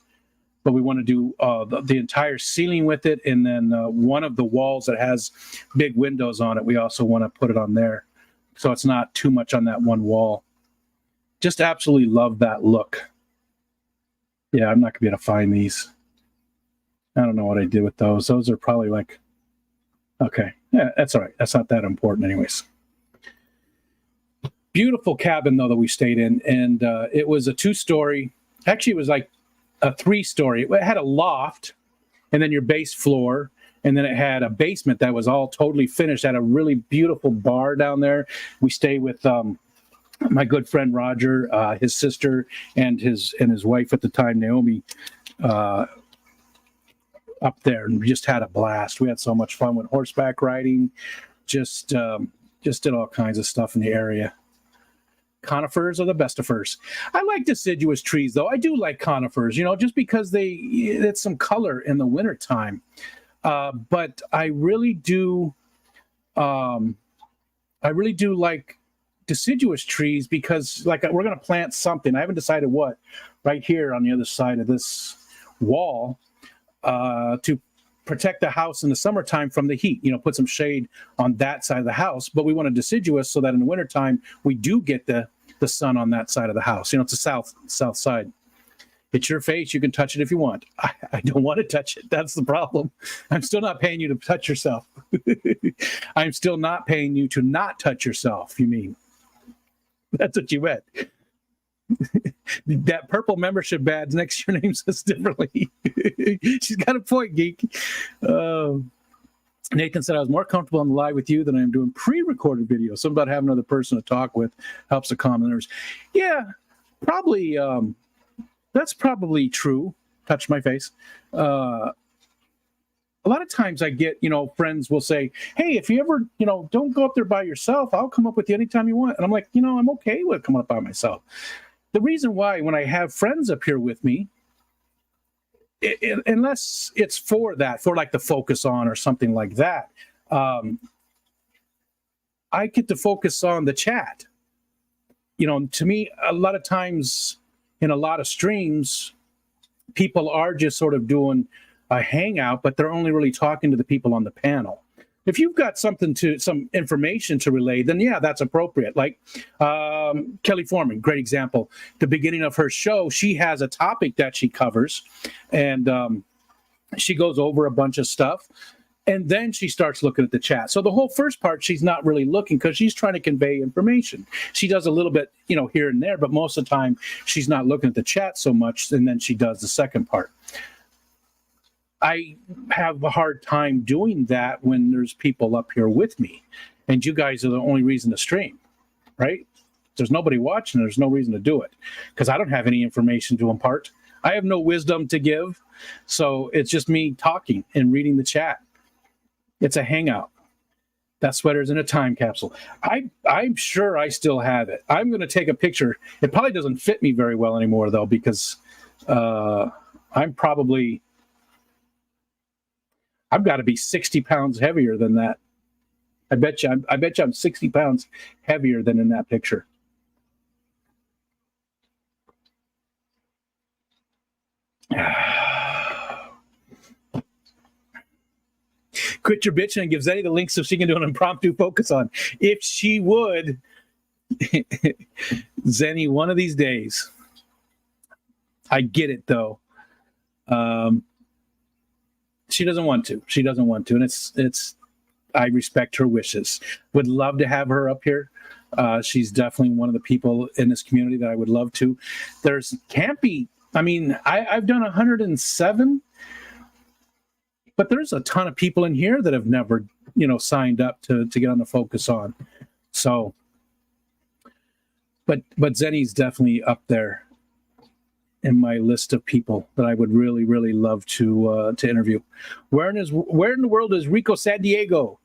but we want to do the entire ceiling with it. And then one of the walls that has big windows on it, we also want to put it on there. So it's not too much on that one wall. Just absolutely love that look. Yeah, I'm not going to be able to find these. I don't know what I did with those. Those are probably okay. Yeah, that's all right. That's not that important anyways. Beautiful cabin, though, that we stayed in. And it was a 2-story. Actually, it was like a 3-story. It had a loft and then your base floor. And then it had a basement that was all totally finished. It had a really beautiful bar down there. We stayed with my good friend Roger, his sister, and his wife at the time, Naomi, up there, and we just had a blast. We had so much fun with horseback riding, just did all kinds of stuff in the area. Conifers are the best of first. I like deciduous trees, though. I do like conifers, just because it's some color in the wintertime. But I really do like deciduous trees because like we're going to plant something. I haven't decided what right here on the other side of this wall to protect the house in the summertime from the heat, put some shade on that side of the house. But we want a deciduous so that in the wintertime we do get the sun on that side of the house. It's the south side. It's your face. You can touch it if you want. I don't want to touch it. That's the problem. I'm still not paying you to touch yourself. I'm still not paying you to not touch yourself, you mean. That's what you meant. That purple membership badge next to your name says differently. She's got a point, geek. Nathan said, I was more comfortable on the live with you than I am doing pre-recorded videos. Something about having another person to talk with helps the commenters. Yeah, probably. That's probably true. Touch my face. A lot of times I get, friends will say, hey, if you ever, don't go up there by yourself, I'll come up with you anytime you want. And I'm like, I'm okay with coming up by myself. The reason why, when I have friends up here with me, unless it's for like the focus on or something like that, I get to focus on the chat. To me, a lot of times in a lot of streams, people are just sort of doing a hangout, but they're only really talking to the people on the panel. If you've got some information to relay, then yeah, that's appropriate. Like Kelly Foreman, great example. The beginning of her show, she has a topic that she covers, and she goes over a bunch of stuff, and then she starts looking at the chat. So the whole first part, she's not really looking because she's trying to convey information. She does a little bit, here and there, but most of the time she's not looking at the chat so much, and then she does the second part. I have a hard time doing that when there's people up here with me, and you guys are the only reason to stream, right? There's nobody watching. There's no reason to do it because I don't have any information to impart. I have no wisdom to give. So it's just me talking and reading the chat. It's a hangout. That sweater's in a time capsule. I'm sure I still have it. I'm going to take a picture. It probably doesn't fit me very well anymore, though, because I've got to be 60 pounds heavier than that. I bet you I'm 60 pounds heavier than in that picture. Quit your bitching and give Zenny the link so she can do an impromptu focus on. If she would, Zenny, one of these days. I get it, though. She doesn't want to. She doesn't want to, and it's. I respect her wishes. Would love to have her up here. She's definitely one of the people in this community that I would love to. Can't be. I mean, I've done 107, but there's a ton of people in here that have never, signed up to get on the focus on. So, but Zenny's definitely up there in my list of people that I would really, really love to interview. Where in the world is Rico San Diego?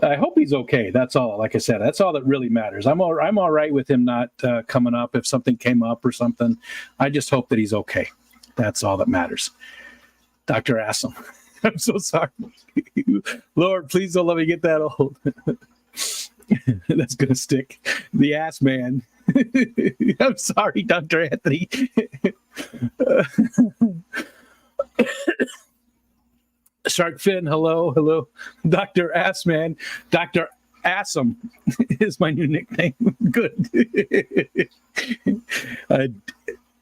I hope he's okay. That's all. Like I said, that's all that really matters. I'm all right with him not coming up if something came up or something. I just hope that he's okay. That's all that matters. Dr. Assam, I'm so sorry. Lord, please don't let me get that old. That's gonna stick. The ass man. I'm sorry, Dr. Anthony. Shark Fin, hello. Dr. Assman. Dr. Assam is my new nickname. Good.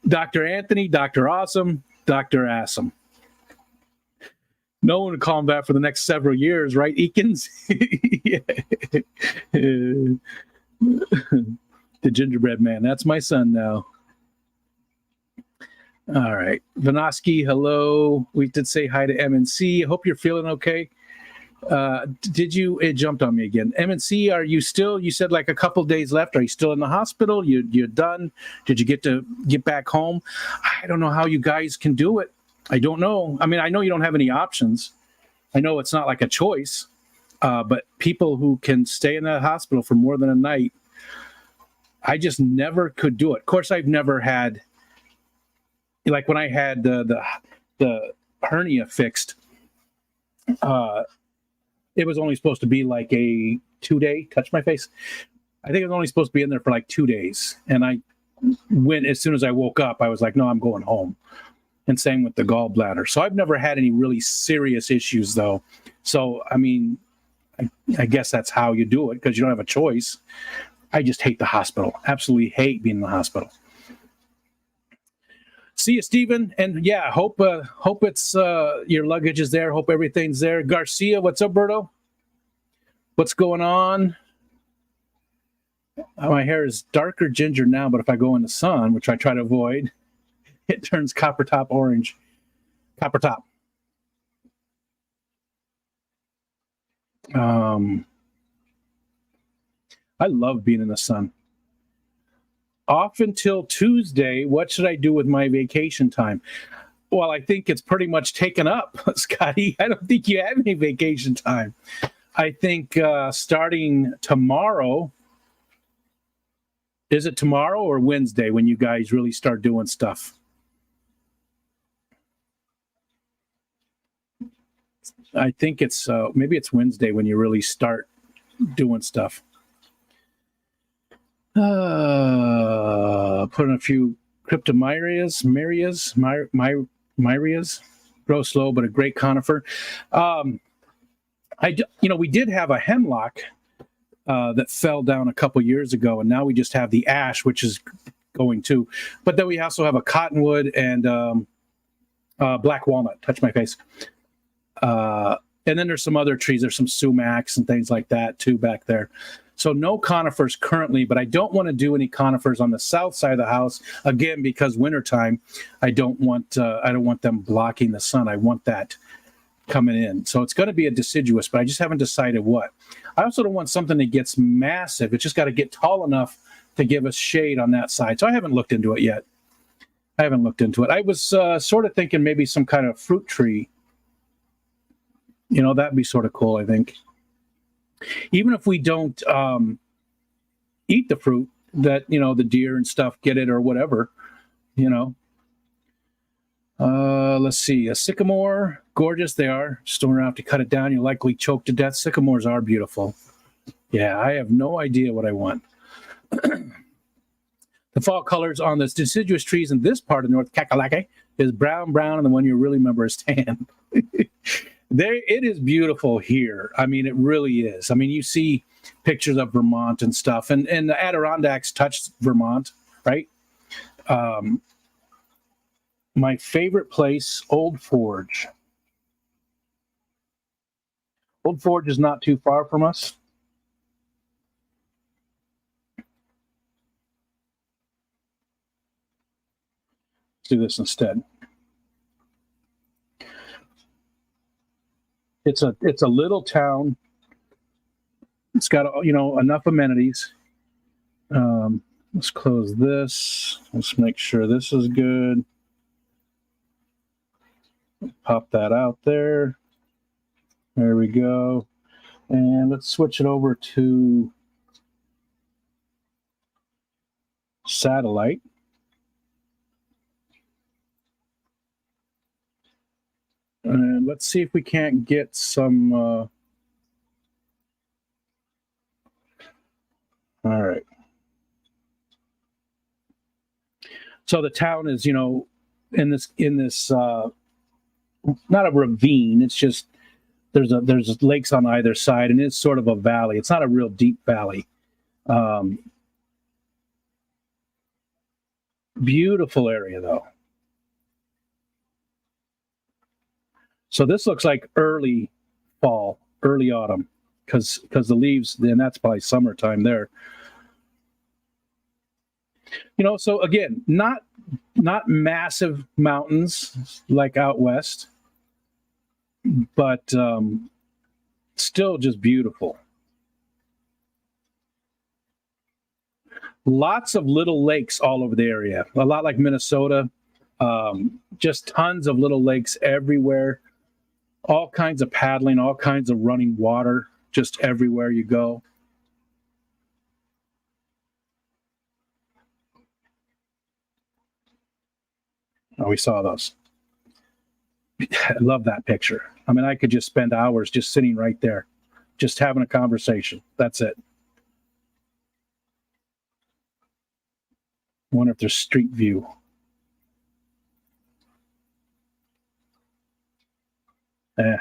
Dr. Anthony, Dr. Awesome, Dr. Assam. No one would call him that for the next several years, right, Eakins? The gingerbread man. That's my son now. All right. Vanoski, hello. We did say hi to MNC. Hope you're feeling okay. It jumped on me again. MNC, are you still, you said like a couple days left. Are you still in the hospital? You're done? Did you get back home? I don't know how you guys can do it. I don't know. I mean, I know you don't have any options. I know it's not like a choice, but people who can stay in that hospital for more than a night, I just never could do it. Of course, I've never had, like when I had the hernia fixed, it was only supposed to be like a 2-day, touch my face. I think I was only supposed to be in there for like 2 days. And I went, as soon as I woke up, I was like, no, I'm going home. And same with the gallbladder. So I've never had any really serious issues, though. So, I mean, I guess that's how you do it, because you don't have a choice. I just hate the hospital. Absolutely hate being in the hospital. See you, Stephen. And yeah, hope it's your luggage is there. Hope everything's there. Garcia, what's up, Berto? What's going on? My hair is darker ginger now, but if I go in the sun, which I try to avoid, it turns copper top orange. Copper top. I love being in the sun. Off until Tuesday, what should I do with my vacation time? Well, I think it's pretty much taken up, Scotty. I don't think you have any vacation time. I think starting tomorrow, is it tomorrow or Wednesday when you guys really start doing stuff? I think it's maybe it's Wednesday when you really start doing stuff. Put in a few cryptomyrias, myrias, grow slow, but a great conifer. We did have a hemlock that fell down a couple years ago, and now we just have the ash, which is going too. But then we also have a cottonwood and black walnut. Touch my face. And then there's some other trees. There's some sumacs and things like that too back there. So no conifers currently, but I don't want to do any conifers on the south side of the house again because wintertime. I don't want them blocking the sun. I want that coming in. So it's going to be a deciduous, but I just haven't decided what. I also don't want something that gets massive. It's just got to get tall enough to give us shade on that side. So I haven't looked into it yet. I was sort of thinking maybe some kind of fruit tree. That'd be sort of cool, I think. Even if we don't eat the fruit, that, the deer and stuff get it or whatever, Let's see. A sycamore, gorgeous they are. Just don't have to cut it down. You'll likely choke to death. Sycamores are beautiful. Yeah, I have no idea what I want. The fall colors on the deciduous trees in this part of North Kakalake is brown, and the one you really remember is tan. It is beautiful here. I mean, it really is. I mean, you see pictures of Vermont and stuff, and the Adirondacks touched Vermont, right? My favorite place, Old Forge. Old Forge is not too far from us. Let's do this instead. It's a little town. It's got enough amenities. Let's close this. Let's make sure this is good. Pop that out there. There we go. And let's switch it over to satellite. And let's see if we can't get some. All right. So the town is, in this not a ravine. It's just there's lakes on either side, and it's sort of a valley. It's not a real deep valley. Beautiful area though. So this looks like early fall, early autumn, because the leaves, then that's probably summertime there. So again, not massive mountains like out west, but still just beautiful. Lots of little lakes all over the area, a lot like Minnesota. Just tons of little lakes everywhere. All kinds of paddling, all kinds of running water, just everywhere you go. Oh, we saw those. I love that picture. I mean, I could just spend hours just sitting right there. just having a conversation. That's it. I wonder if there's street view.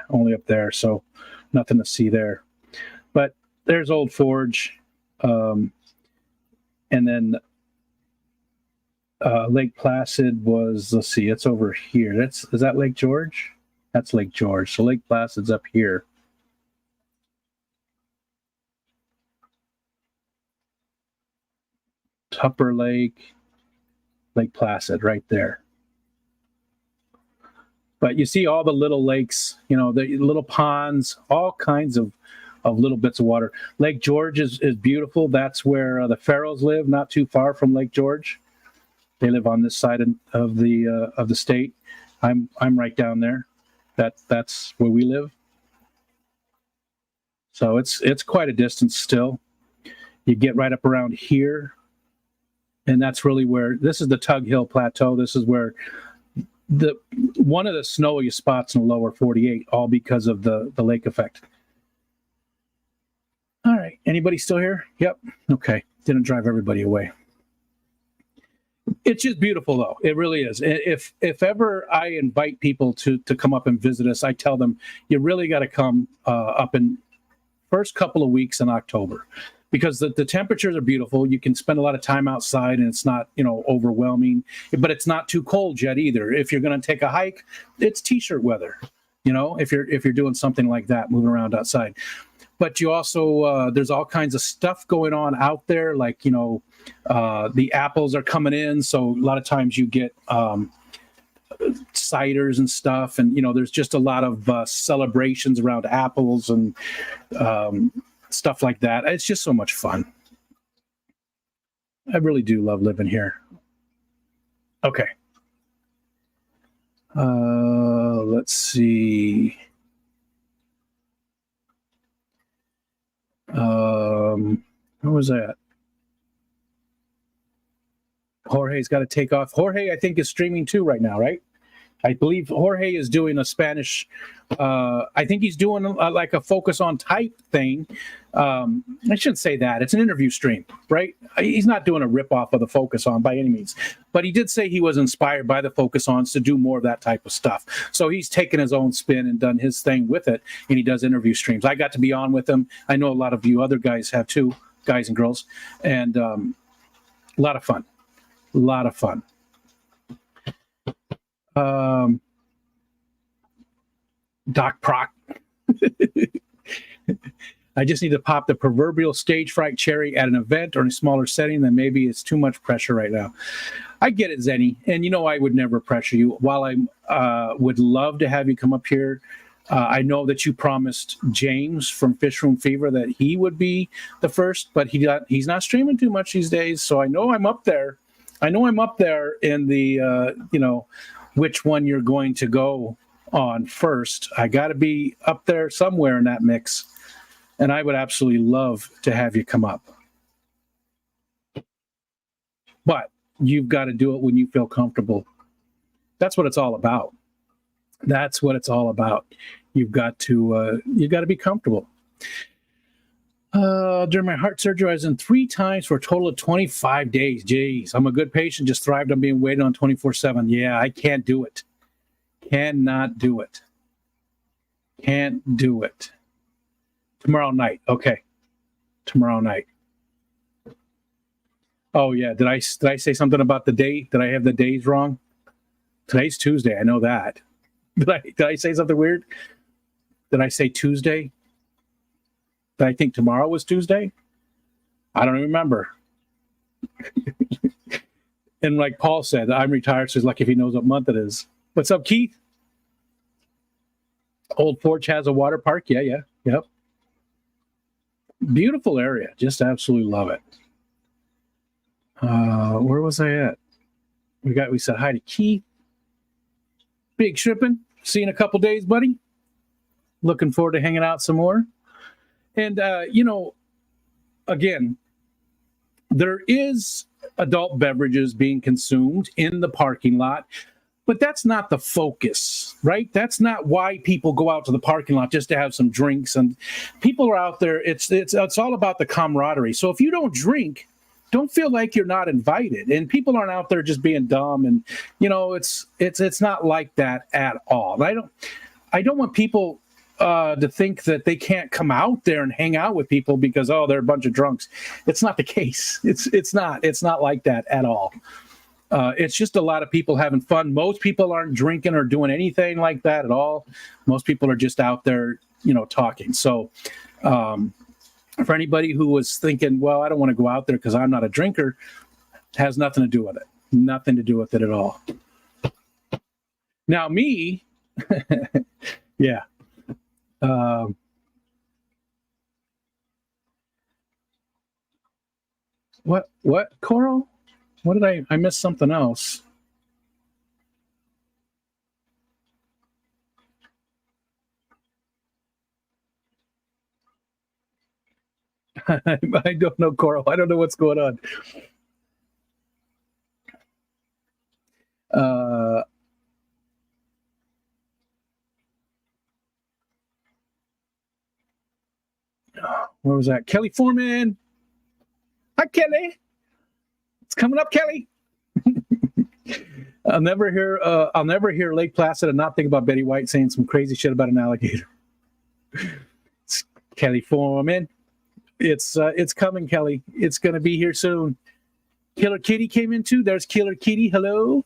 Only up there, so nothing to see there. But there's Old Forge, and then Lake Placid was, let's see, it's over here. Is that Lake George? That's Lake George. So Lake Placid's up here. Tupper Lake, Lake Placid, right there. But you see all the little lakes, the little ponds, all kinds of little bits of water. Lake George is beautiful. That's where the Pharaohs live, not too far from Lake George. They live on this side of the state. I'm right down there. That's where we live. So it's quite a distance still. You get right up around here, and that's really where this is the Tug Hill Plateau. This is where one of the snowiest spots in the lower 48, all because of the lake effect. All right, anybody still here? Yep. Okay, didn't drive everybody away. It's just beautiful, though. It really is. If ever I invite people to come up and visit us, I tell them you really got to come up in first couple of weeks in October, because the temperatures are beautiful. You can spend a lot of time outside, and it's not overwhelming, but it's not too cold yet either. If you're going to take a hike, it's t-shirt weather. If you're doing something like that, moving around outside. But you also there's all kinds of stuff going on out there, like the apples are coming in, so a lot of times you get ciders and stuff, and there's just a lot of celebrations around apples and stuff like that. It's just so much fun. I really do love living here. Okay. Let's see. Where was that? Jorge's got to take off. Jorge, I think, is streaming too right now, right? I believe Jorge is doing a Spanish. I think he's doing like a focus on type thing. I shouldn't say that. It's an interview stream, right? He's not doing a ripoff of the Focus On by any means. But he did say he was inspired by the Focus Ons to do more of that type of stuff. So he's taken his own spin and done his thing with it, and he does interview streams. I got to be on with him. I know a lot of you other guys have too, guys and girls, and a lot of fun. A lot of fun. Doc Proc. I just need to pop the proverbial stage fright cherry at an event or in a smaller setting, then maybe it's too much pressure right now. I get it, Zenny, and I would never pressure you. While I would love to have you come up here, I know that you promised James from Fish Room Fever that he would be the first, but he's not streaming too much these days, so I know I'm up there. I know I'm up there in the which one you're going to go on first. I got to be up there somewhere in that mix, and I would absolutely love to have you come up. But you've got to do it when you feel comfortable. That's what it's all about. That's what it's all about. You've got to be comfortable. During my heart surgery, I was in 3 times for a total of 25 days. Jeez, I'm a good patient, just thrived on being waited on 24/7. Yeah, I can't do it. Cannot do it. Can't do it. Tomorrow night. Okay. Tomorrow night. Oh, yeah. Did I say something about the date? Did I have the days wrong? Today's Tuesday. I know that. Did I say something weird? Did I say Tuesday? Did I think tomorrow was Tuesday? I don't even remember. And like Paul said, I'm retired, so he's lucky if he knows what month it is. What's up, Keith? Old Forge has a water park. Yeah. Yep. Beautiful area. Just absolutely love it. Where was I at? We said hi to Keith. Big Shrippin'. See you in a couple days, buddy. Looking forward to hanging out some more. And, again, there is adult beverages being consumed in the parking lot. But that's not the focus, right? That's not why people go out to the parking lot, just to have some drinks. And people are out there. It's all about the camaraderie. So if you don't drink, don't feel like you're not invited. And people aren't out there just being dumb. And it's not like that at all. I don't want people to think that they can't come out there and hang out with people because they're a bunch of drunks. It's not the case. It's not like that at all. It's just a lot of people having fun. Most people aren't drinking or doing anything like that at all. Most people are just out there, talking. So for anybody who was thinking, well, I don't want to go out there because I'm not a drinker, has nothing to do with it. Nothing to do with it at all. Now, me, yeah. What, Coral? What did I missed something else. I don't know, Coral. I don't know what's going on. Where was that? Kelly Foreman. Hi, Kelly. It's coming up, Kelly. I'll never hear Lake Placid and not think about Betty White saying some crazy shit about an alligator. It's Kelly Foreman. It's coming, Kelly. It's gonna be here soon. Killer Kitty came in too. There's Killer Kitty. Hello.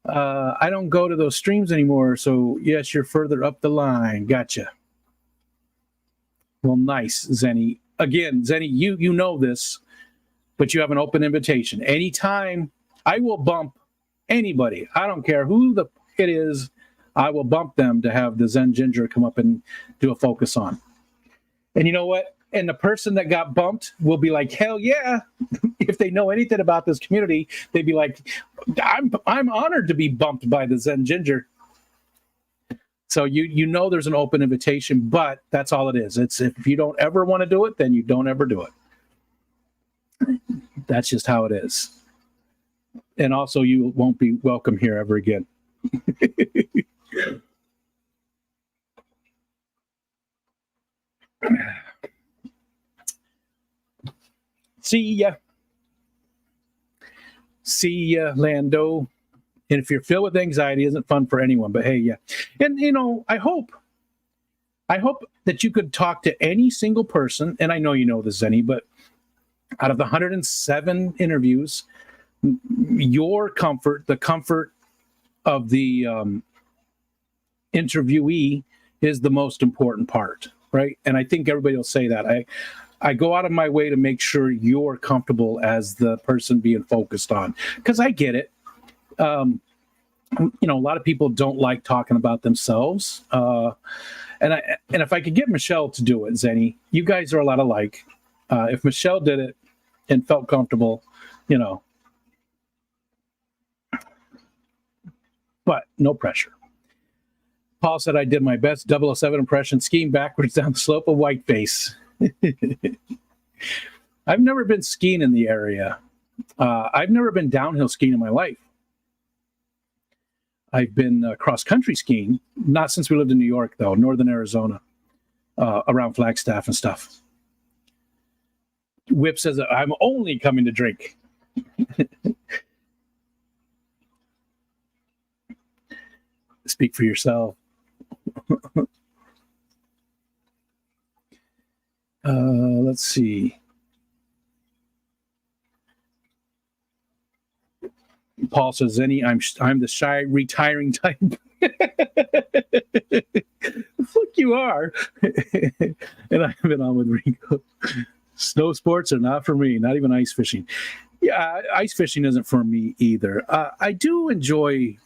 I don't go to those streams anymore, so yes, you're further up the line. Gotcha. Well, nice, Zenny. Again, Zenny, you know this, but you have an open invitation. Anytime I will bump anybody, I don't care who it is, I will bump them to have the Zen Ginger come up and do a focus on. And you know what? And the person that got bumped will be like, hell yeah. If they know anything about this community, they'd be like, I'm honored to be bumped by the Zen Ginger. So you know there's an open invitation, but that's all it is. It's if you don't ever want to do it, then you don't ever do it. That's just how it is. And also you won't be welcome here ever again. See ya. See ya, Lando. And if you're filled with anxiety, it isn't fun for anyone. But hey, yeah. And I hope that you could talk to any single person, and I know you know this, Zenny, but out of the 107 interviews, your comfort, the comfort of the interviewee is the most important part, right? And I think everybody will say that. I go out of my way to make sure you're comfortable as the person being focused on, because I get it. A lot of people don't like talking about themselves. And if I could get Michelle to do it, Zenny, you guys are a lot alike. If Michelle did it and felt comfortable, but no pressure. Paul said I did my best 007 impression skiing backwards down the slope of Whiteface. I've never been skiing in the area. I've never been downhill skiing in my life. I've been cross-country skiing, not since we lived in New York, though, northern Arizona, around Flagstaff and stuff. Whip says, I'm only coming to drink. Speak for yourself. Let's see. Paul says, Zenny, I'm the shy, retiring type. Fuck you are. And I've been on with Rico. Snow sports are not for me, not even ice fishing. Yeah, ice fishing isn't for me either. I do enjoy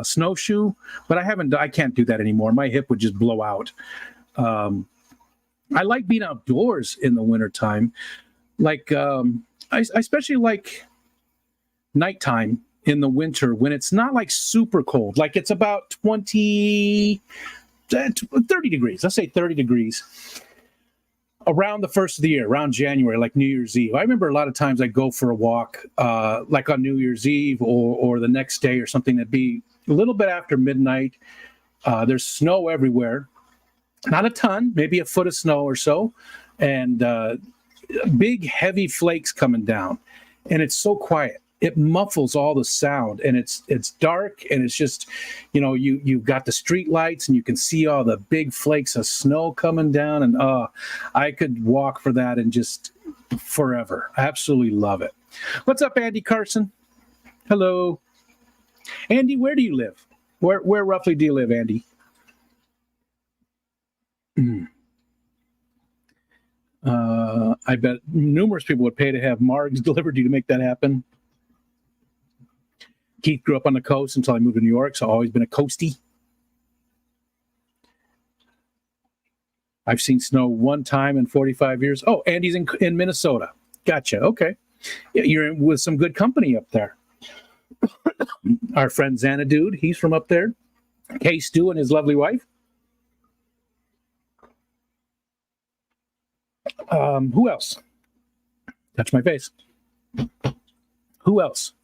snowshoe, but I can't do that anymore. My hip would just blow out. I like being outdoors in the wintertime. Like, I especially like nighttime in the winter when it's not like super cold. Like it's about 30 degrees. Let's say 30 degrees around the first of the year, around January, like New Year's Eve. I remember a lot of times I'd go for a walk, like on New Year's Eve or the next day or something. That'd be a little bit after midnight. There's snow everywhere. Not a ton, maybe a foot of snow or so, and big, heavy flakes coming down. And it's so quiet. It muffles all the sound, and it's dark, and it's just, you've got the street lights, and you can see all the big flakes of snow coming down, and I could walk for that and just forever. I absolutely love it. What's up, Andy Carson? Hello. Andy, where do you live? Where roughly do you live, Andy? I bet numerous people would pay to have Margs delivered to you to make that happen. Keith grew up on the coast until I moved to New York, so I've always been a coastie. I've seen snow one time in 45 years. Oh, Andy's in Minnesota. Gotcha. Okay. Yeah, you're with some good company up there. Our friend Xanadude, he's from up there. K. Stu and his lovely wife. Who else? Touch my face. Who else?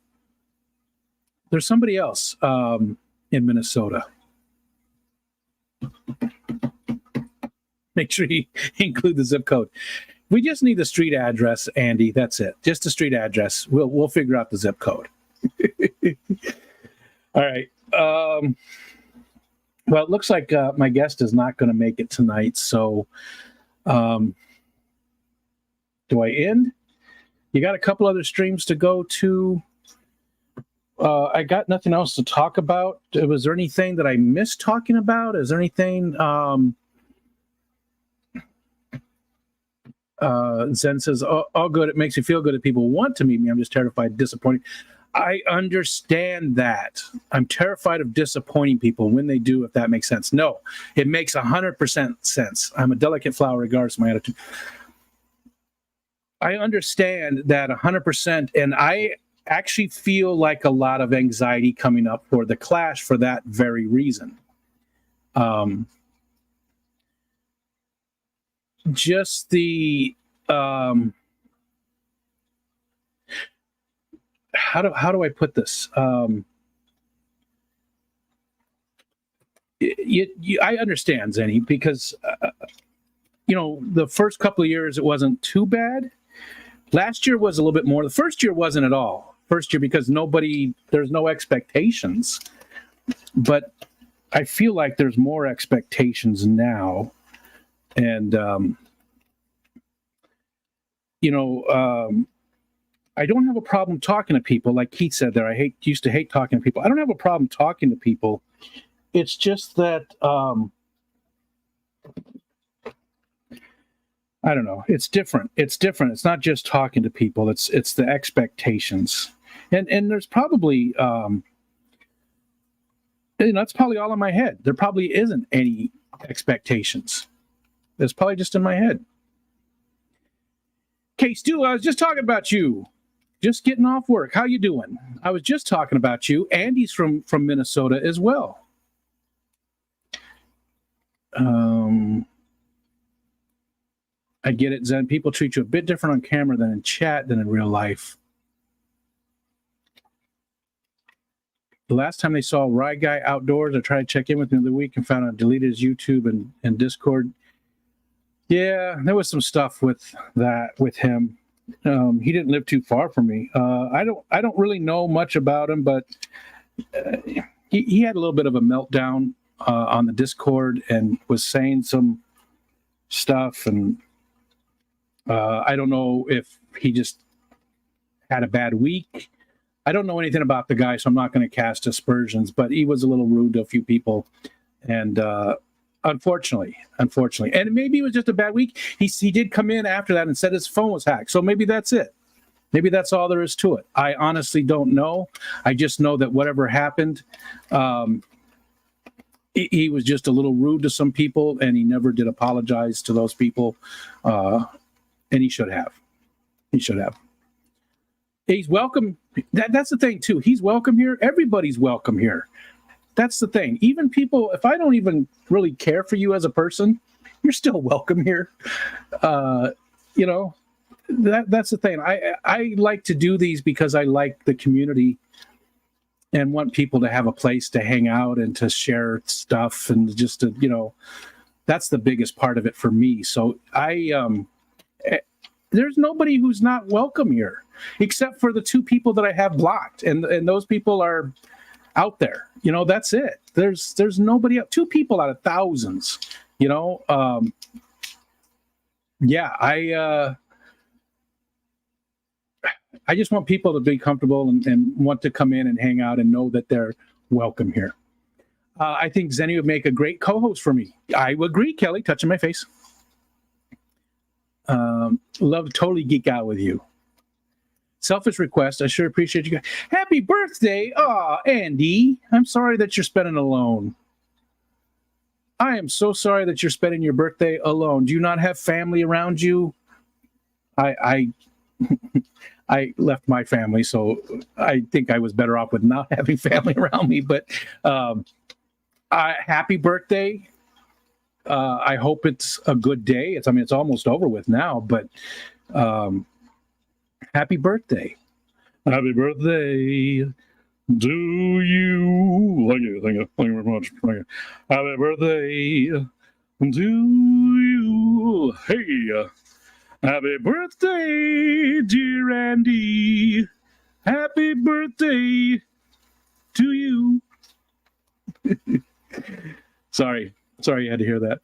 There's somebody else in Minnesota. Make sure you include the zip code. We just need the street address, Andy. That's it. Just the street address. We'll figure out the zip code. All right. Well, it looks like my guest is not going to make it tonight. So, do I end? You got a couple other streams to go to. I got nothing else to talk about. Was there anything that I missed talking about? Is there anything? Zen says, all good. It makes me feel good that people want to meet me. I'm just terrified, disappointed. I understand that. I'm terrified of disappointing people when they do, if that makes sense. No, it makes 100% sense. I'm a delicate flower regardless of my attitude. I understand that 100%, and I actually feel like a lot of anxiety coming up for the clash for that very reason. Just the how do I put this? I understand, Zenny, because the first couple of years it wasn't too bad. Last year was a little bit more. The first year wasn't at all. First year because there's no expectations. But I feel like there's more expectations now. And, I don't have a problem talking to people. Like Keith said there, I used to hate talking to people. I don't have a problem talking to people. It's just that, I don't know. It's different. It's different. It's not just talking to people. It's the expectations. And there's probably, that's probably all in my head. There probably isn't any expectations. It's probably just in my head. Okay, Stu, I was just talking about you. Just getting off work. How you doing? I was just talking about you. Andy's from Minnesota as well. I get it, Zen. People treat you a bit different on camera than in chat than in real life. The last time they saw Rye Guy outdoors, I tried to check in with him the other week and found out I deleted his YouTube and Discord. Yeah, there was some stuff with him. He didn't live too far from me. I don't really know much about him, but he had a little bit of a meltdown on the Discord and was saying some stuff, and I don't know if he just had a bad week. I don't know anything about the guy, so I'm not going to cast aspersions, but he was a little rude to a few people, and unfortunately, and maybe it was just a bad week. He did come in after that and said his phone was hacked, so maybe that's it. Maybe that's all there is to it. I honestly don't know. I just know that whatever happened, he was just a little rude to some people, and he never did apologize to those people, and he should have. He should have. He's welcome. That's the thing, too. He's welcome here. Everybody's welcome here. That's the thing. Even people, if I don't even really care for you as a person, you're still welcome here. You know, that's the thing. I like to do these because I like the community and want people to have a place to hang out and to share stuff and just to, that's the biggest part of it for me. So there's nobody who's not welcome here except for the 2 people that I have blocked. And those people are out there, that's it. There's nobody else. 2 people out of thousands, I just want people to be comfortable and want to come in and hang out and know that they're welcome here. I think Zenny would make a great co-host for me. I would agree, Kelly, touching my face. Love to totally geek out with you. Selfish request. I sure appreciate you guys. Happy birthday. Aw, Andy. I'm sorry that you're spending alone. I am so sorry that you're spending your birthday alone. Do you not have family around you? I left my family, so I think I was better off with not having family around me. But happy birthday. I hope it's a good day. It's almost over with now, but happy birthday. Happy birthday to you. Thank you very much. Thank you. Happy birthday to you. Hey. Happy birthday, dear Andy. Happy birthday to you. Sorry you had to hear that.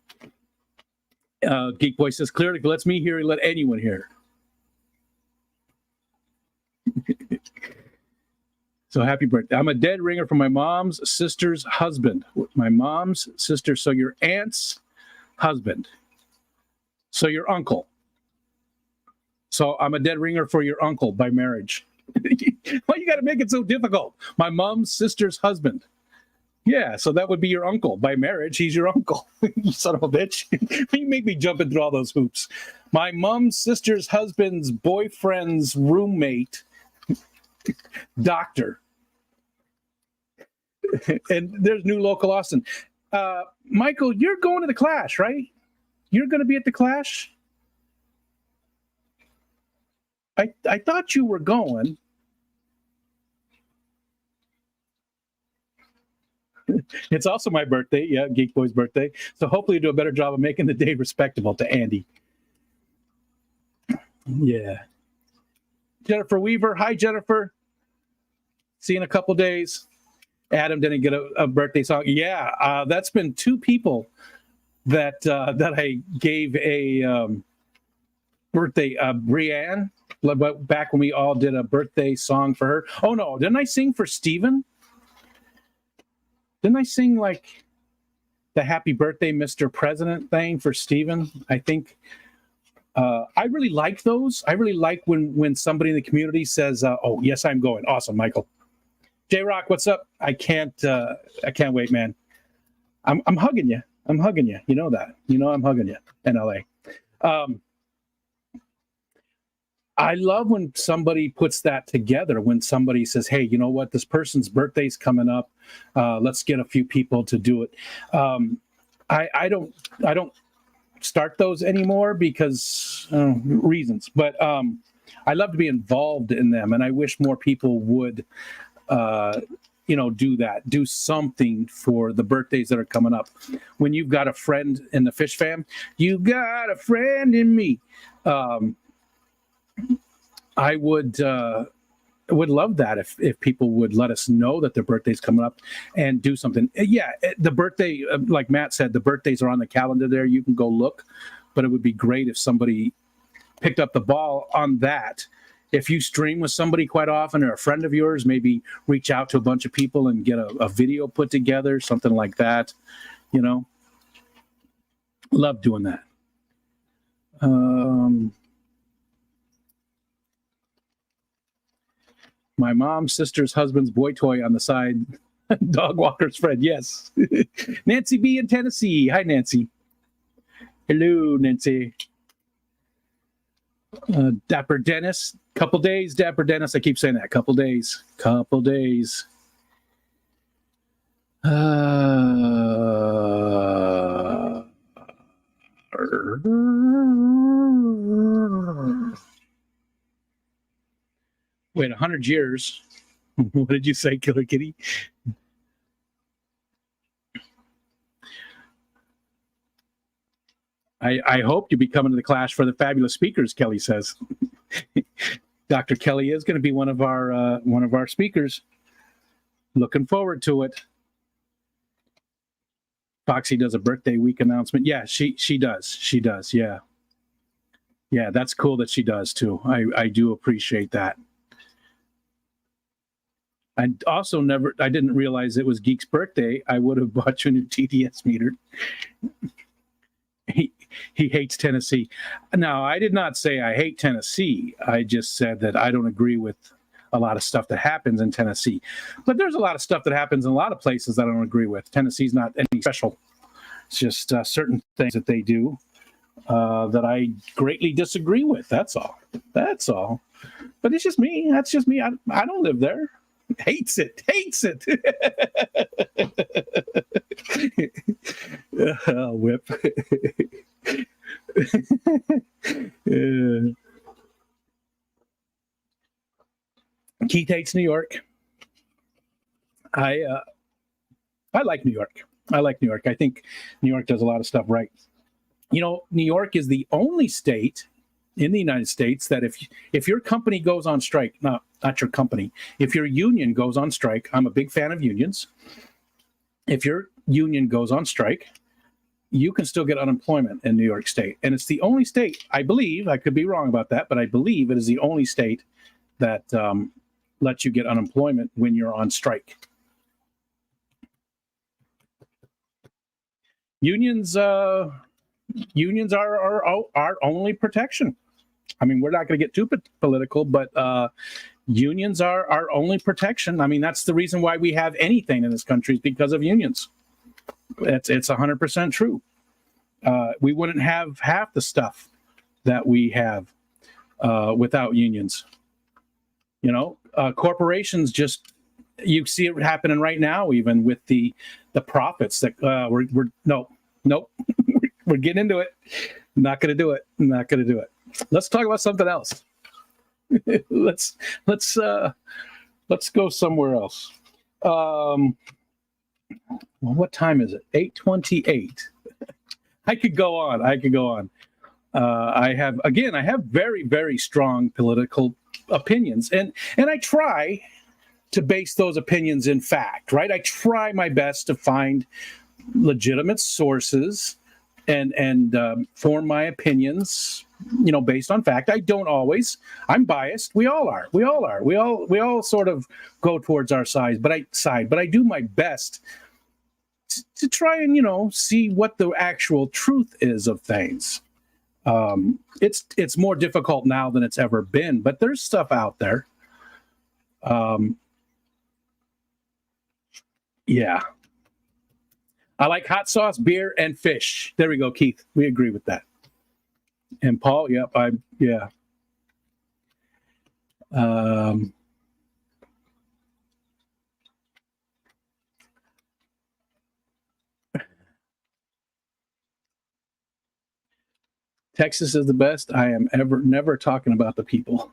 Geek Boy says, clearly lets me hear it, let anyone hear. So happy birthday. I'm a dead ringer from my mom's sister's husband. My mom's sister, so your aunt's husband. So your uncle. So I'm a dead ringer for your uncle by marriage. Why you got to make it so difficult? My mom's sister's husband. Yeah, so that would be your uncle. By marriage, he's your uncle. You son of a bitch. You make me jump through all those hoops. My mom's sister's husband's boyfriend's roommate, doctor. And there's New Local Austin. Michael, you're going to the Clash, right? You're going to be at the Clash? I thought you were going. It's also my birthday. Yeah, Geek Boy's birthday. So hopefully you do a better job of making the day respectable to Andy. Yeah. Jennifer Weaver. Hi, Jennifer. See you in a couple days. Adam didn't get a birthday song. Yeah, that's been 2 people that I gave a birthday. Brianne, back when we all did a birthday song for her. Oh, no. Didn't I sing for Steven? Didn't I sing like the Happy Birthday, Mr. President thing for Steven? I think I really like those. I really like when somebody in the community says, oh, yes, I'm going. Awesome, Michael. J-Rock, what's up? I can't wait, man. I'm hugging you. I'm hugging you. You know that. You know I'm hugging you in LA. I love when somebody puts that together, when somebody says, hey, you know what, this person's birthday's coming up. Let's get a few people to do it. I don't start those anymore because reasons, but I love to be involved in them, and I wish more people would do that, do something for the birthdays that are coming up. When you've got a friend in the Fish fam, you got a friend in me. I would love that if people would let us know that their birthday's coming up and do something. Yeah, the birthday, like Matt said, the birthdays are on the calendar there. You can go look, but it would be great if somebody picked up the ball on that. If you stream with somebody quite often or a friend of yours, maybe reach out to a bunch of people and get a video put together, something like that. Love doing that. My mom's sister's husband's boy toy on the side. Dog walker's friend. Yes. Nancy B in Tennessee. Hi, Nancy. Hello, Nancy. Dapper Dennis. Couple days, Dapper Dennis. I keep saying that. Couple days. Wait, 100 years. What did you say, Killer Kitty? I hope you be coming to the Clash for the Fabulous Speakers, Kelly says. Dr. Kelly is going to be one of our speakers. Looking forward to it. Foxy does a birthday week announcement. Yeah, she does. She does. Yeah. Yeah, that's cool that she does too. I do appreciate that. I didn't realize it was Geek's birthday. I would have bought you a new TDS meter. He hates Tennessee. Now, I did not say I hate Tennessee. I just said that I don't agree with a lot of stuff that happens in Tennessee. But there's a lot of stuff that happens in a lot of places that I don't agree with. Tennessee's not any special. It's just certain things that they do that I greatly disagree with. That's all. That's all. But it's just me. That's just me. I don't live there. Hates it. Whip. Keith hates New York. I like New York. I like New York. I think New York does a lot of stuff right. You know, New York is the only state in the United States that if your company goes on strike, not your company, if your union goes on strike, I'm a big fan of unions. If your union goes on strike, you can still get unemployment in New York State. And it's the only state, I believe, I could be wrong about that, but I believe it is the only state that lets you get unemployment when you're on strike. Unions are our only protection. I mean, we're not going to get too political, but unions are our only protection. I mean, that's the reason why we have anything in this country is because of unions. It's 100% true. We wouldn't have half the stuff that we have without unions. You know, corporations just, you see it happening right now, even with the profits that nope. We're getting into it. Not going to do it. Not going to do it. Let's talk about something else. let's go somewhere else. Well, what time is it? 8:28. I could go on. I have very, very strong political opinions, and I try to base those opinions in fact, right? I try my best to find legitimate sources and form my opinions, you know, based on fact. I don't always. I'm biased. We all are. We all sort of go towards our side, but I do my best to try and, you know, see what the actual truth is of things. It's more difficult now than it's ever been, but there's stuff out there. Yeah. I like hot sauce, beer, and fish. There we go, Keith. We agree with that. And Paul, yep, yeah. Texas is the best. I am never talking about the people.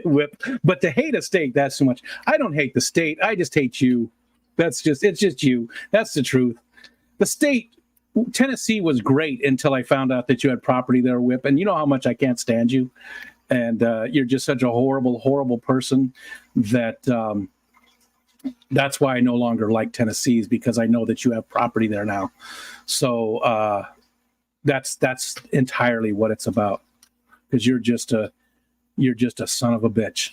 Whip. But to hate a state, that's too much. I don't hate the state. I just hate you. It's just you. That's the truth. The state, Tennessee was great until I found out that you had property there, Whip. And you know how much I can't stand you. And you're just such a horrible, horrible person that that's why I no longer like Tennessee, is because I know that you have property there now. So that's entirely what it's about. Because you're just a son of a bitch.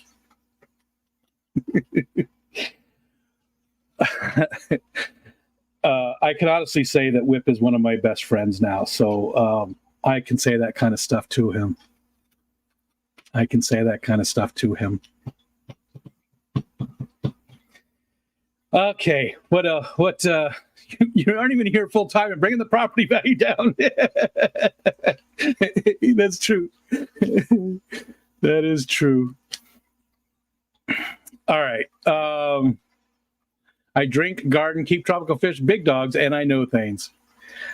I can honestly say that Whip is one of my best friends now, so I can say that kind of stuff to him. Okay, what? You aren't even here full time and bringing the property value down. That's true. That is true. All right. I drink, garden, keep tropical fish, big dogs, and I know things.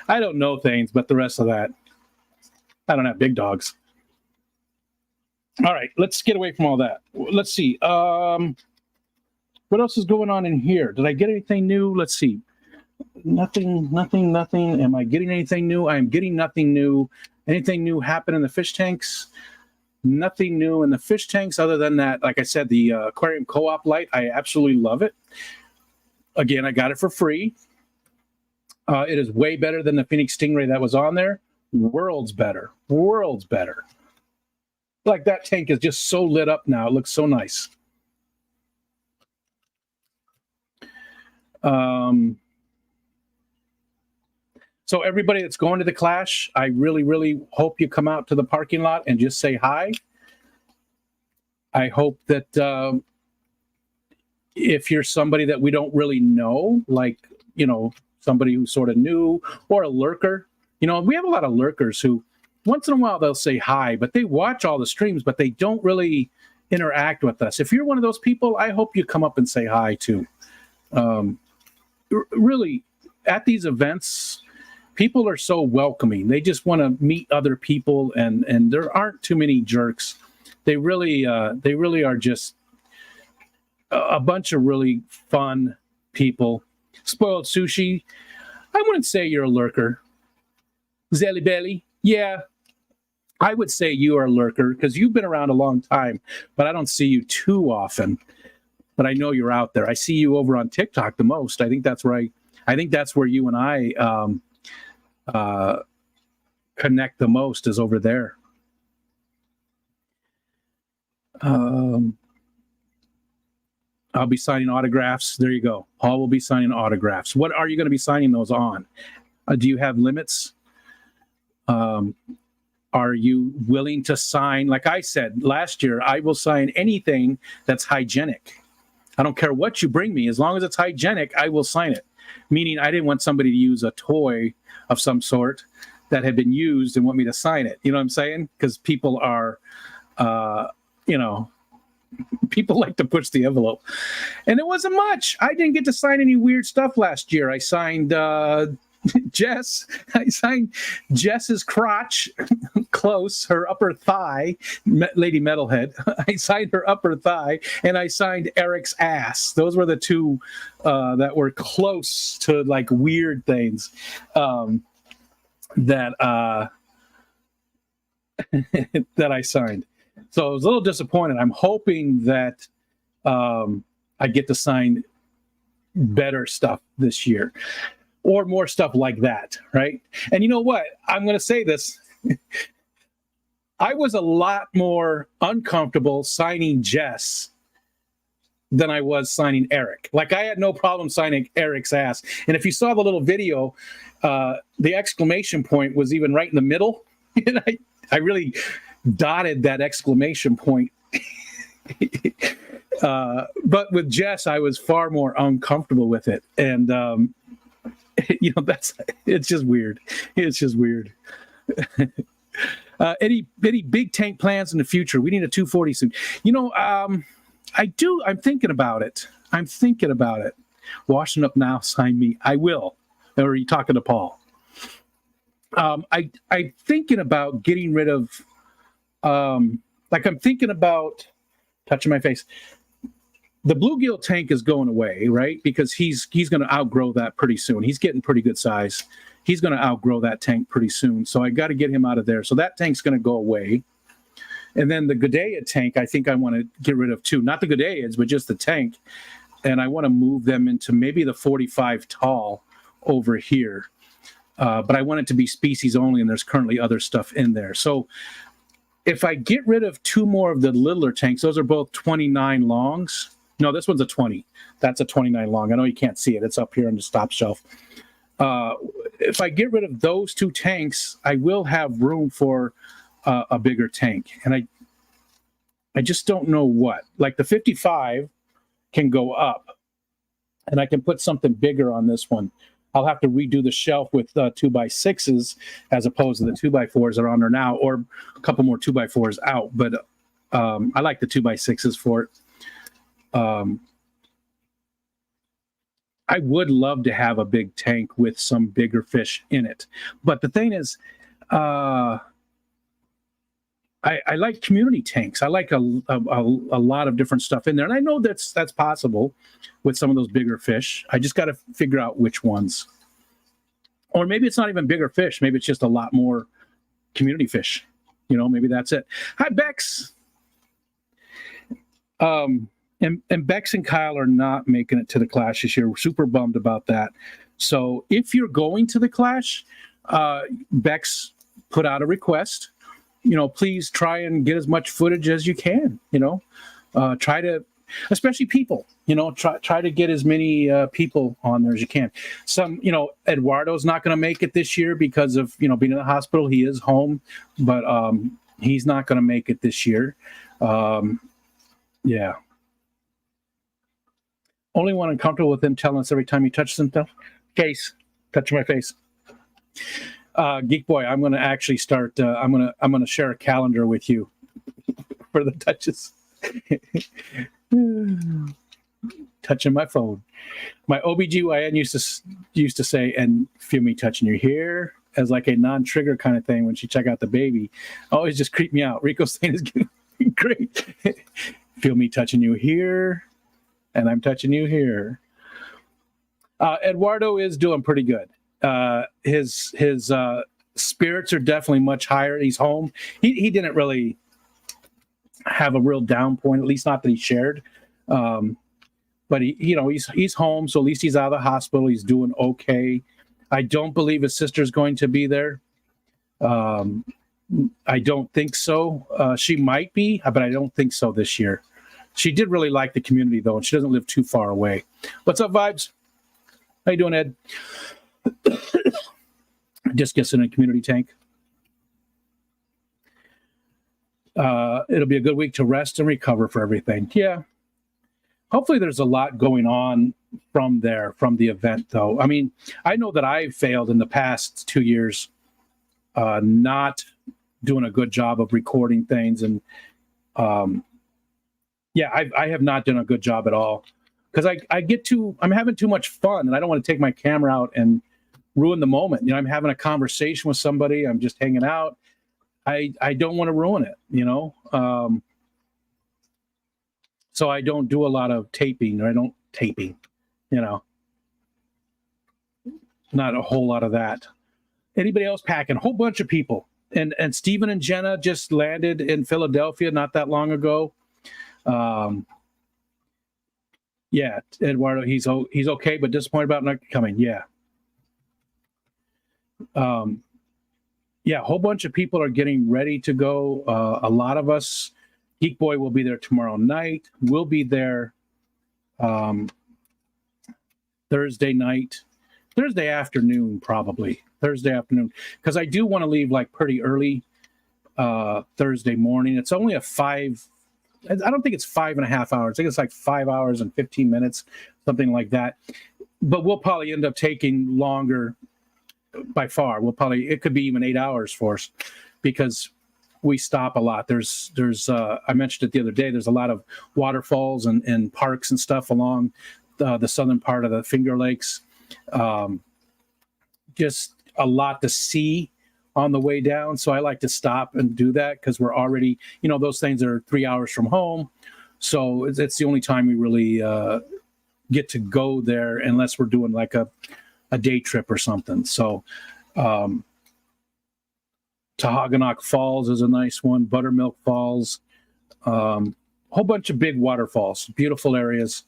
I don't know things, but the rest of that, I don't have big dogs. All right, let's get away from all that. Let's see. What else is going on in here? Did I get anything new? Let's see. Nothing. Am I getting anything new? I am getting nothing new. Anything new happen in the fish tanks? Nothing new in the fish tanks other than that, like I said, the aquarium co-op light. I absolutely love it. Again, I got it for free. It is way better than the Phoenix Stingray that was on there. Worlds better. Worlds better. Like that tank is just so lit up now. It looks so nice. So everybody that's going to the Clash, I really, really hope you come out to the parking lot and just say hi. I hope that if you're somebody that we don't really know, like, you know, somebody who's sort of new or a lurker, you know, we have a lot of lurkers who once in a while they'll say hi, but they watch all the streams, but they don't really interact with us. If you're one of those people, I hope you come up and say hi too. Really, at these events, people are so welcoming. They just want to meet other people, and there aren't too many jerks. They really are just a bunch of really fun people. Spoiled Sushi, I wouldn't say you're a lurker. Zelly Belly, yeah, I would say you are a lurker because you've been around a long time, but I don't see you too often. But I know you're out there. I see you over on TikTok the most. I think that's right. I think that's where you and I connect the most, is over there. I'll be signing autographs. There you go. Paul will be signing autographs. What are you going to be signing those on? Do you have limits? Are you willing to sign? Like I said last year, I will sign anything that's hygienic. I don't care what you bring me. As long as it's hygienic, I will sign it. Meaning I didn't want somebody to use a toy of some sort that had been used and want me to sign it. You know what I'm saying? Because people are, people like to push the envelope. And it wasn't much. I didn't get to sign any weird stuff last year. I signed Jess. I signed Jess's crotch, close, her upper thigh, Lady Metalhead. I signed her upper thigh, and I signed Eric's ass. Those were the two that were close to like weird things that that I signed. So I was a little disappointed. I'm hoping that I get to sign better stuff this year. Or more stuff like that, right? And you know what? I'm going to say this. I was a lot more uncomfortable signing Jess than I was signing Eric. Like, I had no problem signing Eric's ass. And if you saw the little video, the exclamation point was even right in the middle. And I really dotted that exclamation point. But with Jess, I was far more uncomfortable with it. And, it's just weird. It's just weird. Any big tank plans in the future? We need a 240 soon. I do. I'm thinking about it. Washing up now, sign me. I will. Or are you talking to Paul? I'm thinking about getting rid of, I'm thinking about touching my face. The bluegill tank is going away, right? Because he's going to outgrow that pretty soon. He's getting pretty good size. He's going to outgrow that tank pretty soon. So I got to get him out of there. So that tank's going to go away. And then the Gudea tank, I think I want to get rid of too. Not the Gudeas, but just the tank. And I want to move them into maybe the 45 tall over here. But I want it to be species only, and there's currently other stuff in there. So if I get rid of two more of the littler tanks, those are both 29 longs. No, this one's a 20. That's a 29 long. I know you can't see it. It's up here on the stop shelf. If I get rid of those two tanks, I will have room for a bigger tank. And I just don't know what. Like the 55 can go up, and I can put something bigger on this one. I'll have to redo the shelf with 2x6s as opposed to the 2x4s that are on there now, or a couple more 2x4s out. But I like the 2x6s for it. I would love to have a big tank with some bigger fish in it. But the thing is, I like community tanks. I like a lot of different stuff in there, and I know that's possible with some of those bigger fish. I just got to figure out which ones, or maybe it's not even bigger fish. Maybe it's just a lot more community fish. Maybe that's it. Hi, Bex. And Bex and Kyle are not making it to the Clash this year. We're super bummed about that. So if you're going to the Clash, Bex put out a request. Please try and get as much footage as you can. Try to, especially people. Try to get as many people on there as you can. Some, Eduardo's not going to make it this year because of being in the hospital. He is home, but he's not going to make it this year. Yeah. Only one uncomfortable with him telling us every time he touches himself. Case, touch my face. Geek Boy, I'm going to actually start. I'm going to share a calendar with you for the touches. Touching my phone. My OBGYN used to say, and feel me touching you here, as like a non-trigger kind of thing when she check out the baby. Always just creep me out. Rico's saying is great. Feel me touching you here, and I'm touching you here. Eduardo is doing pretty good. His spirits are definitely much higher. He's home. He didn't really have a real down point, at least not that he shared. But he's home, so at least he's out of the hospital. He's doing okay. I don't believe his sister's going to be there. I don't think so. She might be, but I don't think so this year. She did really like the community, though, and she doesn't live too far away. What's up, Vibes? How you doing, Ed? Just gets in a community tank. It'll be a good week to rest and recover for everything. Yeah. Hopefully there's a lot going on from the event, though. I mean, I know that I've failed in the past 2 years not doing a good job of recording things. And I have not done a good job at all because I'm having too much fun and I don't want to take my camera out and ruin the moment. I'm having a conversation with somebody. I'm just hanging out. I don't want to ruin it, so I don't do a lot of taping, or I don't taping, not a whole lot of that. Anybody else packing? A whole bunch of people. And Stephen and Jenna just landed in Philadelphia not that long ago. Yeah, Eduardo, he's okay, but disappointed about not coming. Yeah. Yeah, a whole bunch of people are getting ready to go. A lot of us, Geek Boy will be there tomorrow night. We'll be there Thursday afternoon, probably. Thursday afternoon. Because I do want to leave like pretty early Thursday morning. It's only I don't think it's 5.5 hours. I think it's like 5 hours and 15 minutes, something like that. But we'll probably end up taking longer by far. It could be even 8 hours for us because we stop a lot. There's I mentioned it the other day, there's a lot of waterfalls and parks and stuff along the southern part of the Finger Lakes. Just a lot to see on the way down. So I like to stop and do that because we're already, those things are 3 hours from home. So it's the only time we really get to go there unless we're doing like a day trip or something. So Tahoganock Falls is a nice one. Buttermilk Falls, whole bunch of big waterfalls, beautiful areas.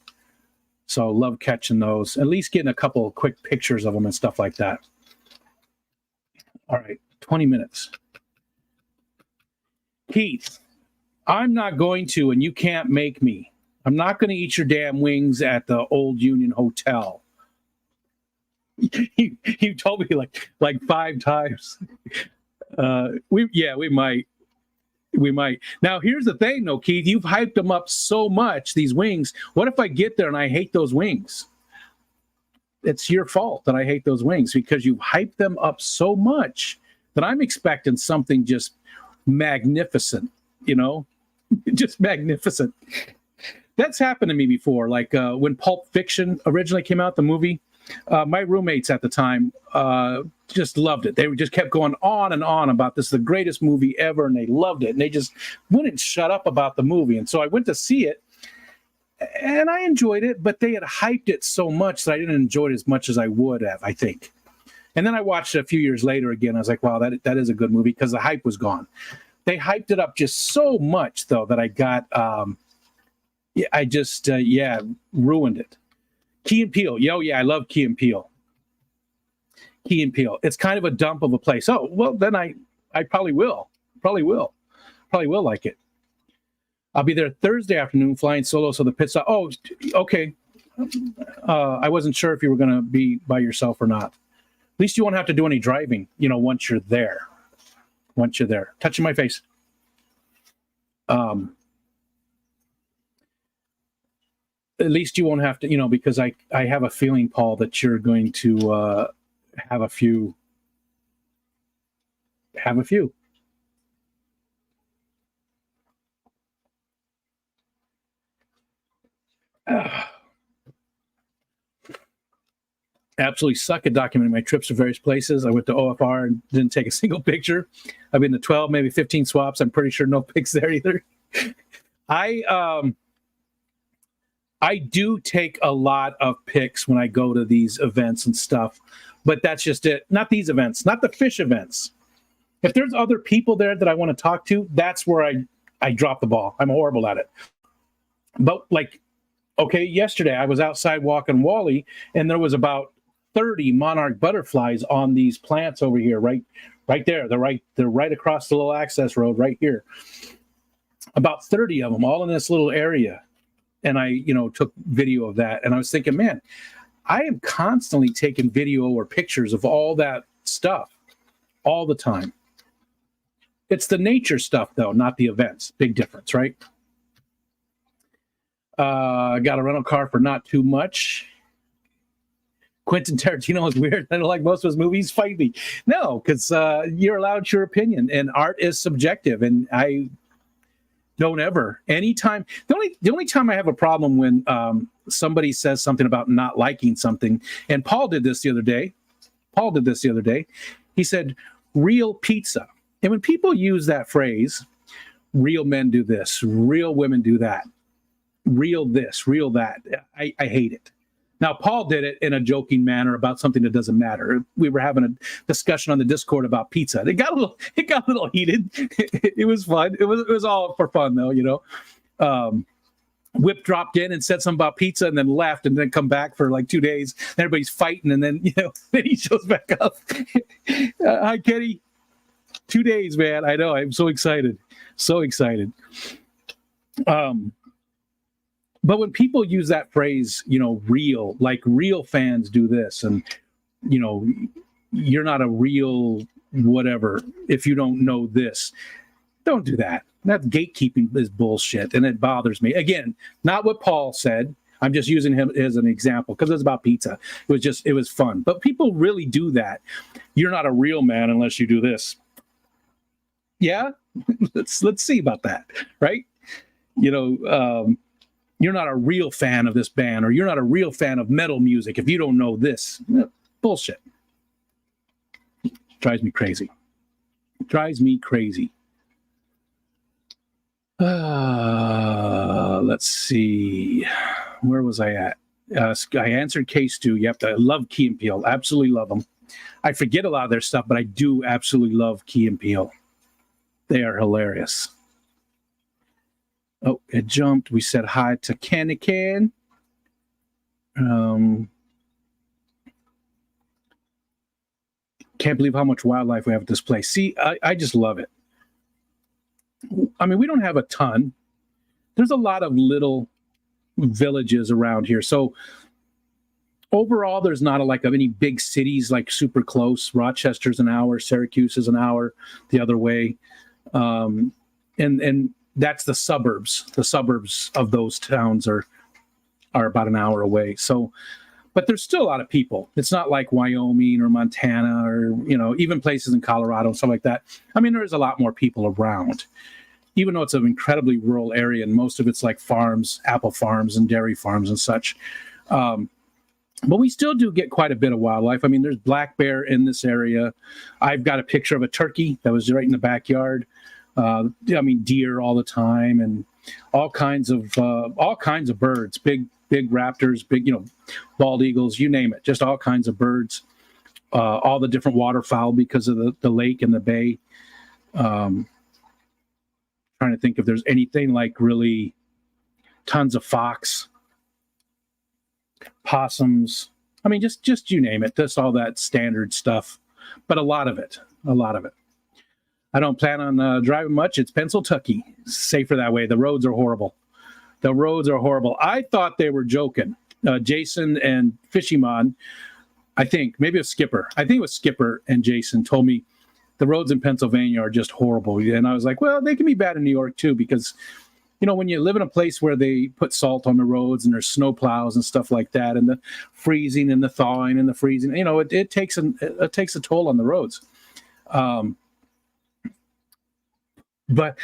So love catching those, at least getting a couple of quick pictures of them and stuff like that. All right, 20 minutes. Keith, I'm not going to, and you can't make me. I'm not going to eat your damn wings at the Old Union Hotel. You told me like 5 times. We might. Now, here's the thing, though, Keith. You've hyped them up so much, these wings. What if I get there and I hate those wings? It's your fault that I hate those wings because you've hyped them up so much that I'm expecting something just magnificent, just magnificent. That's happened to me before. Like when Pulp Fiction originally came out, the movie, my roommates at the time just loved it. They just kept going on and on about this is the greatest movie ever, and they loved it. And they just wouldn't shut up about the movie. And so I went to see it, and I enjoyed it, but they had hyped it so much that I didn't enjoy it as much as I would have, I think. And then I watched it a few years later again. I was like, wow, that is a good movie because the hype was gone. They hyped it up just so much, though, that I got, ruined it. Key and Peele. I love Key and Peele. Key and Peele. It's kind of a dump of a place. Oh, well, then I probably will. Probably will like it. I'll be there Thursday afternoon flying solo, so the pit stop. Oh, okay. I wasn't sure if you were going to be by yourself or not. At least you won't have to do any driving, once you're there. Touching my face. At least you won't have to, because I have a feeling, Paul, that you're going to have a few. Absolutely suck at documenting my trips to various places. I went to OFR and didn't take a single picture. I've been to 12, maybe 15 swaps. I'm pretty sure no pics there either. I do take a lot of pics when I go to these events and stuff, but that's just it. Not these events, not the fish events. If there's other people there that I want to talk to, that's where I drop the ball. I'm horrible at it. But yesterday I was outside walking Wally, and there was about 30 monarch butterflies on these plants over here, right there. They're right across the little access road right here. About 30 of them, all in this little area. And I, took video of that. And I was thinking, man, I am constantly taking video or pictures of all that stuff all the time. It's the nature stuff, though, not the events. Big difference, right? I got a rental car for not too much. Quentin Tarantino is weird. I don't like most of his movies. Fight me. No, because you're allowed your opinion, and art is subjective. And I don't ever. Anytime. The only time I have a problem when somebody says something about not liking something, and Paul did this the other day. He said, "Real pizza." And when people use that phrase, real men do this, real women do that, real this, real that, I hate it. Now, Paul did it in a joking manner about something that doesn't matter. We were having a discussion on the Discord about pizza. It got a little heated. It was fun. It was all for fun, though, Whip dropped in and said something about pizza and then left and then come back for like 2 days. And everybody's fighting, and then, then he shows back up. Hi, Kenny. 2 days, man. I know. I'm so excited. So excited. But when people use that phrase, real, like real fans do this, and, you're not a real whatever if you don't know this. Don't do that. That gatekeeping is bullshit, and it bothers me. Again, not what Paul said. I'm just using him as an example because it's about pizza. It was fun. But people really do that. You're not a real man unless you do this. Yeah? Let's see about that, right? You're not a real fan of this band, or you're not a real fan of metal music if you don't know this. Bullshit. Drives me crazy. Let's see. Where was I at? I answered K-Stu. Yep, I love Key and Peele. Absolutely love them. I forget a lot of their stuff, but I do absolutely love Key and Peele. They are hilarious. Oh, it jumped. We said hi to Candy Can. Can't believe how much wildlife we have at this place. See, I just love it. I mean, we don't have a ton. There's a lot of little villages around here. So overall, there's not any big cities like super close. Rochester's an hour, Syracuse is an hour the other way. And that's the suburbs. The suburbs of those towns are about an hour away. So, but there's still a lot of people. It's not like Wyoming or Montana or, even places in Colorado and stuff like that. I mean, there's a lot more people around. even though it's an incredibly rural area and most of it's like farms, apple farms and dairy farms and such. But we still do get quite a bit of wildlife. I mean, there's black bear in this area. I've got a picture of a turkey that was right in the backyard. I mean, deer all the time, and all kinds of birds, big raptors, big, bald eagles, you name it, just all kinds of birds. All the different waterfowl because of the lake and the bay. Trying to think if there's anything like really tons of fox. Possums. I mean, just you name it. Just all that standard stuff, but a lot of it. I don't plan on driving much. It's Pennsylvania. Safer that way. The roads are horrible. I thought they were joking. Jason and Fishymon, I think, maybe it was Skipper. I think it was Skipper and Jason told me the roads in Pennsylvania are just horrible. And I was like, well, they can be bad in New York too, because when you live in a place where they put salt on the roads and there's snow plows and stuff like that, and the freezing and the thawing and the freezing, it takes a toll on the roads. But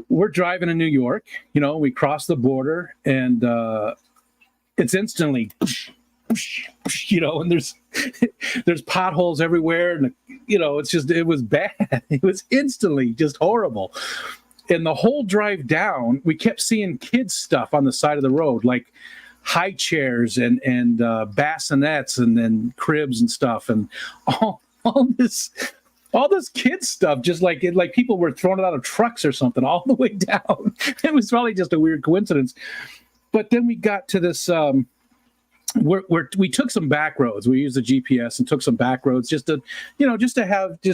we're driving in New York, we cross the border and it's instantly, and there's potholes everywhere, and it was bad. It was instantly just horrible. And the whole drive down, we kept seeing kids stuff on the side of the road, like high chairs and bassinets and then cribs and stuff, and all this kid stuff, just like people were throwing it out of trucks or something all the way down. It was probably just a weird coincidence. But then we got to this. We took some back roads. We used the GPS and took some back roads just to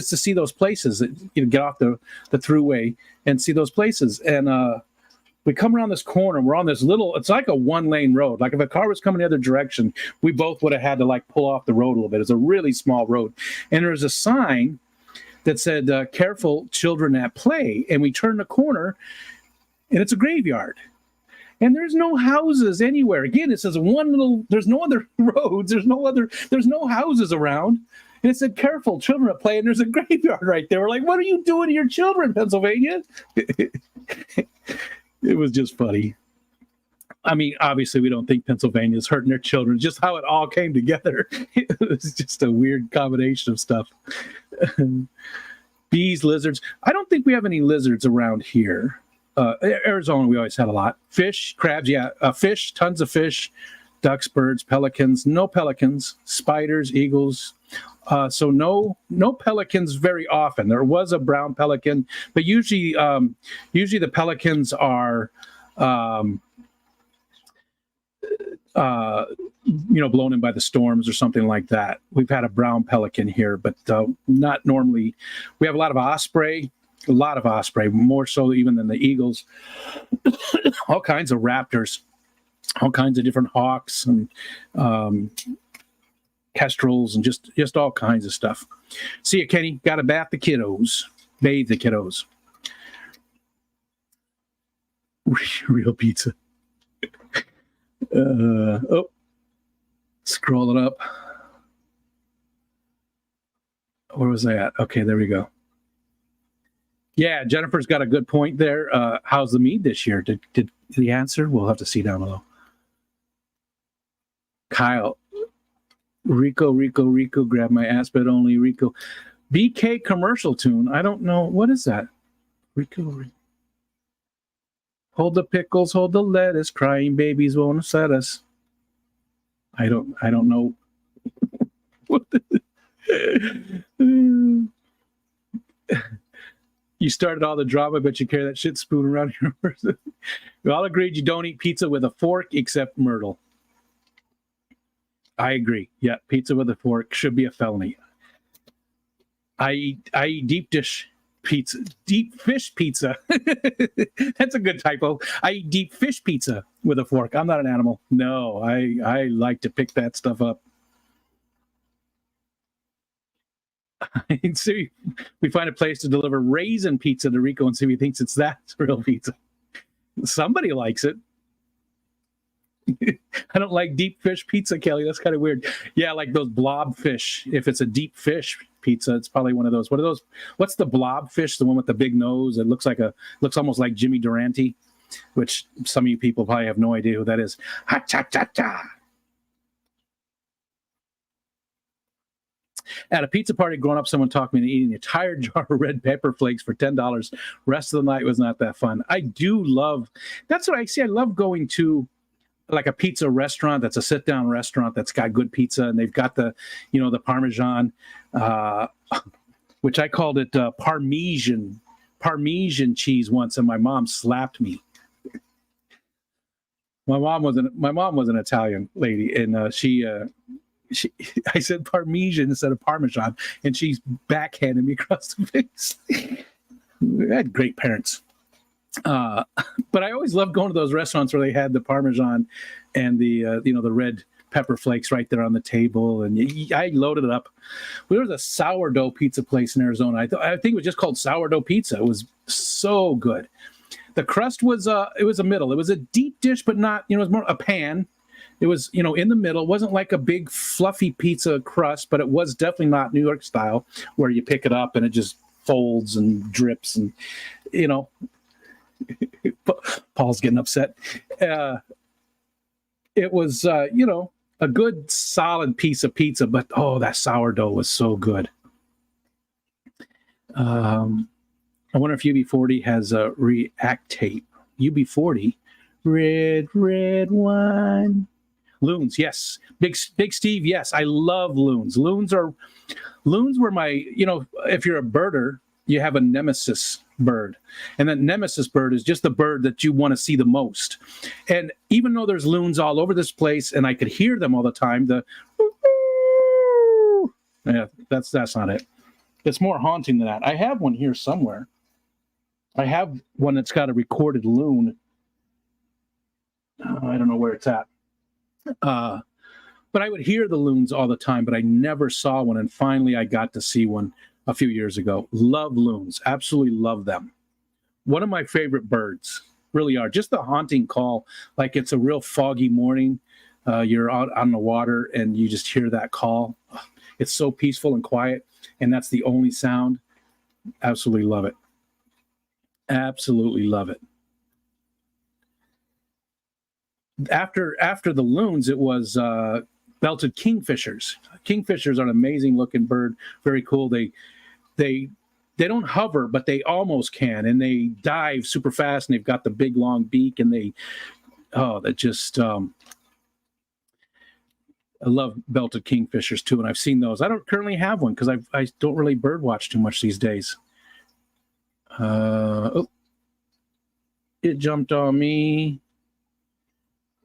see those places. Get off the thruway and see those places. And we come around this corner. And we're on this it's like a 1-lane road. Like if a car was coming the other direction, we both would have had to like pull off the road a little bit. It's a really small road, and there's a sign that said "Careful, children at play." And we turn the corner, and it's a graveyard. And there's no houses anywhere. Again, it says there's no other roads. There's no houses around. And it said, "Careful, children at play." And there's a graveyard right there. We're like, what are you doing to your children, Pennsylvania? It was just funny. I mean, obviously, we don't think Pennsylvania's hurting their children. Just how it all came together. It was just a weird combination of stuff. Bees, lizards. I don't think we have any lizards around here. Arizona, we always had a lot. Fish, crabs, yeah. Fish, tons of fish. Ducks, birds, pelicans. No pelicans. Spiders, eagles. So no pelicans very often. There was a brown pelican, but usually the pelicans are blown in by the storms or something like that. We've had a brown pelican here, but not normally. We have a lot of osprey. More so even than the eagles. All kinds of raptors, all kinds of different hawks and kestrels, and just all kinds of stuff. See you, Kenny. Got to bathe the kiddos. Real pizza. Scrolling up. Where was I at? Okay, there we go. Yeah, Jennifer's got a good point there. How's the mead this year? Did the answer? We'll have to see down below. Kyle, Rico, grab my ass, but only Rico. BK commercial tune. I don't know. What is that? Rico. Hold the pickles, hold the lettuce. Crying babies won't upset us. I don't know. You started all the drama, but you carry that shit spoon around your person. We all agreed you don't eat pizza with a fork except Myrtle. I agree. Yeah, pizza with a fork should be a felony. I eat deep fish pizza. That's a good typo. I eat deep fish pizza with a fork. I'm not an animal. No, I like to pick that stuff up. So we find a place to deliver raisin pizza to Rico and see if he thinks that's real pizza. Somebody likes it. I don't like deep fish pizza, Kelly. That's kind of weird. Yeah, like those blob fish. If it's a deep fish pizza. It's probably one of those. What are those? What's the blob fish? The one with the big nose? It looks almost like Jimmy Durante, which some of you people probably have no idea who that is. Ha cha cha cha. At a pizza party growing up, someone talked me into eating an entire jar of red pepper flakes for $10. Rest of the night was not that fun. I do love, that's what I see. I love going to like a pizza restaurant that's a sit-down restaurant that's got good pizza, and they've got the Parmesan, which I called it Parmesan cheese once, and my mom slapped me. My mom was an Italian lady, and I said Parmesan instead of Parmesan, and she's backhanded me across the face. We had great parents. But I always loved going to those restaurants where they had the Parmesan and the the red pepper flakes right there on the table, and I loaded it up. There was a sourdough pizza place in Arizona. I think it was just called sourdough pizza. It was so good. The crust was it was a middle. It was a deep dish, but not, it was more a pan. It was, in the middle. It wasn't like a big fluffy pizza crust, but it was definitely not New York style where you pick it up and it just folds and drips and, Paul's getting upset. It was, a good solid piece of pizza, but that sourdough was so good. I wonder if UB40 has a react tape. UB40, red wine. Loons, yes. Big Steve, yes. I love loons. Loons were my, if you're a birder, you have a nemesis bird. And that nemesis bird is just the bird that you want to see the most. And even though there's loons all over this place and I could hear them all the time, that's not it. It's more haunting than that. I have one here somewhere. I have one that's got a recorded loon. I don't know where it's at. But I would hear the loons all the time, but I never saw one. And finally, I got to see one a few years ago. Love loons. Absolutely love them. One of my favorite birds. Really are. Just the haunting call. Like it's a real foggy morning. You're out on the water and you just hear that call. It's so peaceful and quiet. And that's the only sound. Absolutely love it. Absolutely love it. After the loons, it was belted kingfishers. Kingfishers are an amazing looking bird. Very cool. They don't hover, but they almost can, and they dive super fast. And they've got the big long beak, and that just. I love belted kingfishers too, and I've seen those. I don't currently have one because I don't really bird watch too much these days. It jumped on me.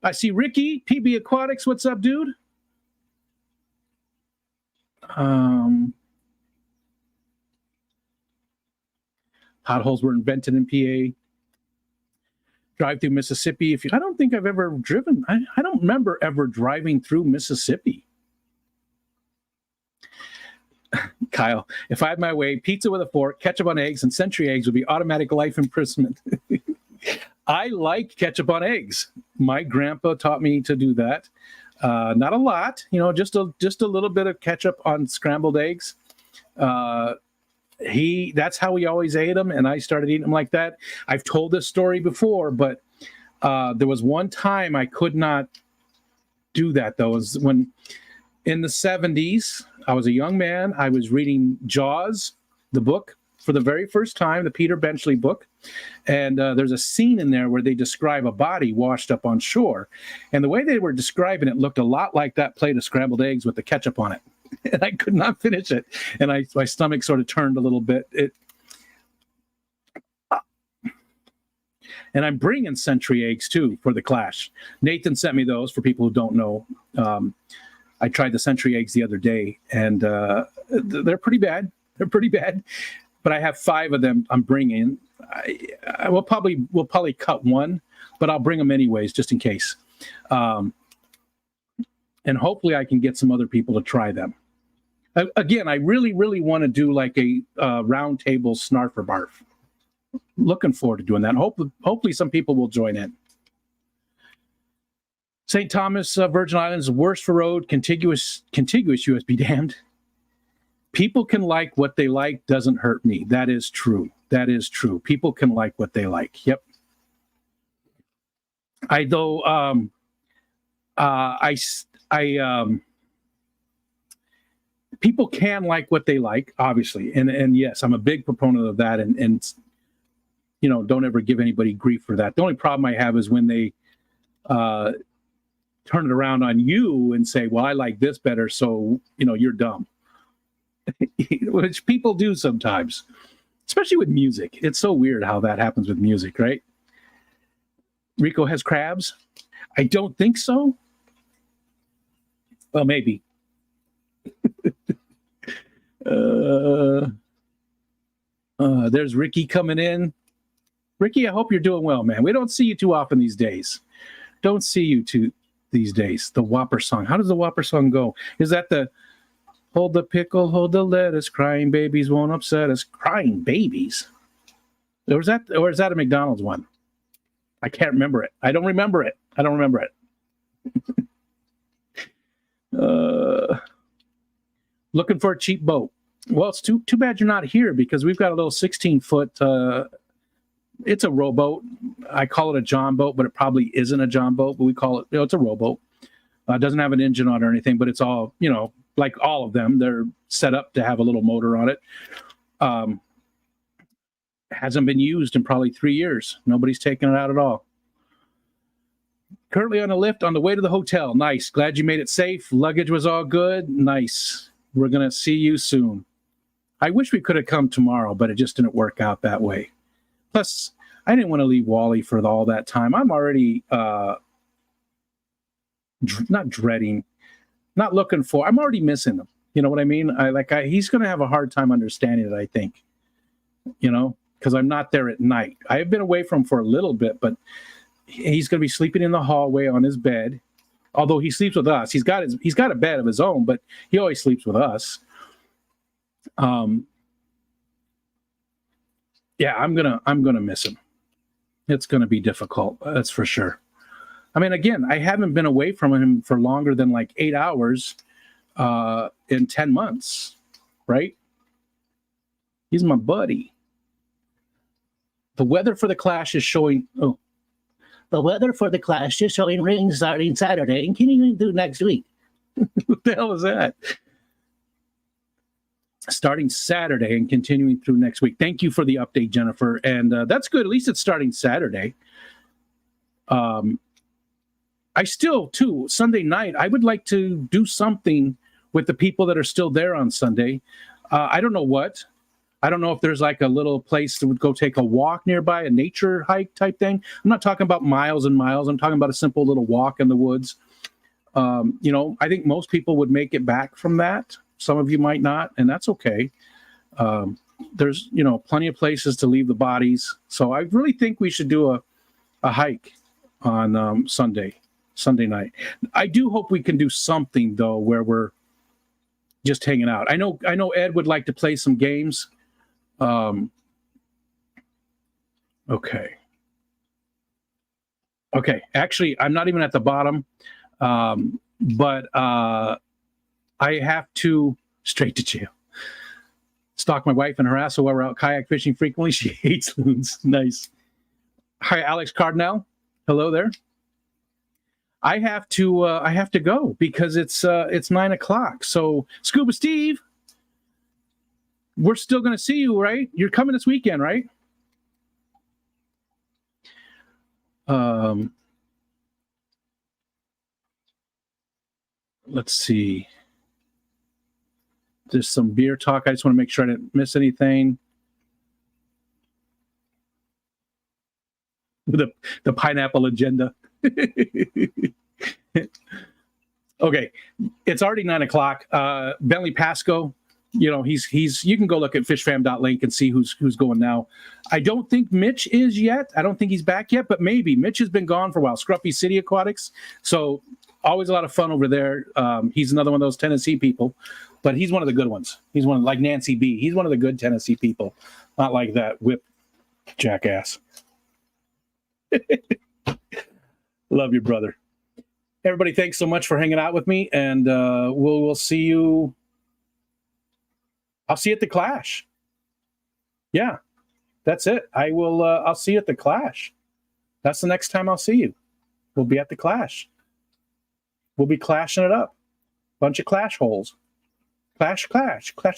I see Ricky, PB Aquatics. What's up, dude? Potholes were invented in PA. Drive through Mississippi. I don't think I've ever driven. I don't remember ever driving through Mississippi. Kyle, if I had my way, pizza with a fork, ketchup on eggs, and century eggs would be automatic life imprisonment. I like ketchup on eggs. My grandpa taught me to do that. Not a lot, just a little bit of ketchup on scrambled eggs. That's how he always ate them, and I started eating them like that. I've told this story before, but there was one time I could not do that, though. It was when in the 70s, I was a young man. I was reading Jaws, the book, for the very first time, the Peter Benchley book. And there's a scene in there where they describe a body washed up on shore. And the way they were describing it looked a lot like that plate of scrambled eggs with the ketchup on it. And I could not finish it. And my stomach sort of turned a little bit. And I'm bringing century eggs, too, for the Clash. Nathan sent me those for people who don't know. I tried the century eggs the other day, and they're pretty bad. They're pretty bad. But I have 5 of them I'm bringing. We'll probably cut one, but I'll bring them anyways, just in case. And hopefully I can get some other people to try them. Again, I really, really want to do like a round table snarfer barf. Looking forward to doing that. Hopefully some people will join in. St. Thomas, Virgin Islands, worst for road, contiguous US be damned. People can like what they like, doesn't hurt me. That is true. That is true. People can like what they like. Yep. I though I people can like what they like, obviously, and yes, I'm a big proponent of that, and you know, don't ever give anybody grief for that. The only problem I have is when they turn it around on you and say, well, I like this better, so you know, you're dumb. Which people do sometimes, especially with music. It's so weird how that happens with music, right? Rico has crabs? I don't think so. Well, maybe. There's Ricky coming in. Ricky, I hope you're doing well, man. We don't see you too often these days. Don't see you too these days. The Whopper song. How does the Whopper song go? Is that the hold the pickle, hold the lettuce, crying babies won't upset us? Crying babies? Or is that a McDonald's one? I can't remember it. I don't remember it. Looking for a cheap boat. Well, it's too bad you're not here, because we've got a little 16-foot. It's a rowboat. I call it a John boat, but it probably isn't a John boat. But we call it, it's a rowboat. It doesn't have an engine on it or anything, but it's all, like all of them, they're set up to have a little motor on it. Hasn't been used in probably 3 years. Nobody's taken it out at all. Currently on a lift on the way to the hotel. Nice. Glad you made it safe. Luggage was all good. Nice. We're going to see you soon. I wish we could have come tomorrow, but it just didn't work out that way. Plus, I didn't want to leave Wally for all that time. I'm already not dreading, not looking for. I'm already missing him. You know what I mean? He's going to have a hard time understanding it, I think. Because I'm not there at night. I've been away from him for a little bit, but he's going to be sleeping in the hallway on his bed. Although he sleeps with us, he's got a bed of his own, but he always sleeps with us. Yeah, I'm gonna miss him. It's gonna be difficult, that's for sure. I mean, again, I haven't been away from him for longer than like 8 hours in 10 months, right? He's my buddy. The weather for the Clash is showing. Oh, the weather for the Clash is showing rain starting Saturday and continuing through next week. What the hell is that? Starting Saturday and continuing through next week. Thank you for the update, Jennifer. And that's good. At least it's starting Saturday. I still, too, Sunday night, I would like to do something with the people that are still there on Sunday. I don't know what. I don't know if there's like a little place that would go take a walk nearby, a nature hike type thing. I'm not talking about miles and miles. I'm talking about a simple little walk in the woods. I think most people would make it back from that. Some of you might not, and that's okay. There's, plenty of places to leave the bodies. So I really think we should do a hike on Sunday night. I do hope we can do something, though, where we're just hanging out. I know Ed would like to play some games. Okay. Actually, I'm not even at the bottom, but I have to straight to jail. Stalk my wife and harass her while we're out kayak fishing frequently. She hates loons. Nice. Hi, Alex Cardinal. Hello there. I have to go because it's 9 o'clock. So Scuba Steve, we're still going to see you, right? You're coming this weekend, right? Let's see. There's some beer talk. I just want to make sure I didn't miss anything. The pineapple agenda. Okay, it's already 9 o'clock. Bentley Pasco, he's. You can go look at fishfam.link and see who's going now. I don't think Mitch is yet. I don't think he's back yet, but maybe. Mitch has been gone for a while. Scruffy City Aquatics. So always a lot of fun over there. He's another one of those Tennessee people, but he's one of the good ones. He's one like Nancy B. He's one of the good Tennessee people, not like that whip jackass. Love you, brother. Everybody, thanks so much for hanging out with me, and we'll see you I'll see you at the Clash. Yeah, that's it. I will. I'll see you at the Clash. That's the next time I'll see you. We'll be at the Clash. We'll be clashing it up. Bunch of clash holes. Clash, clash, clash.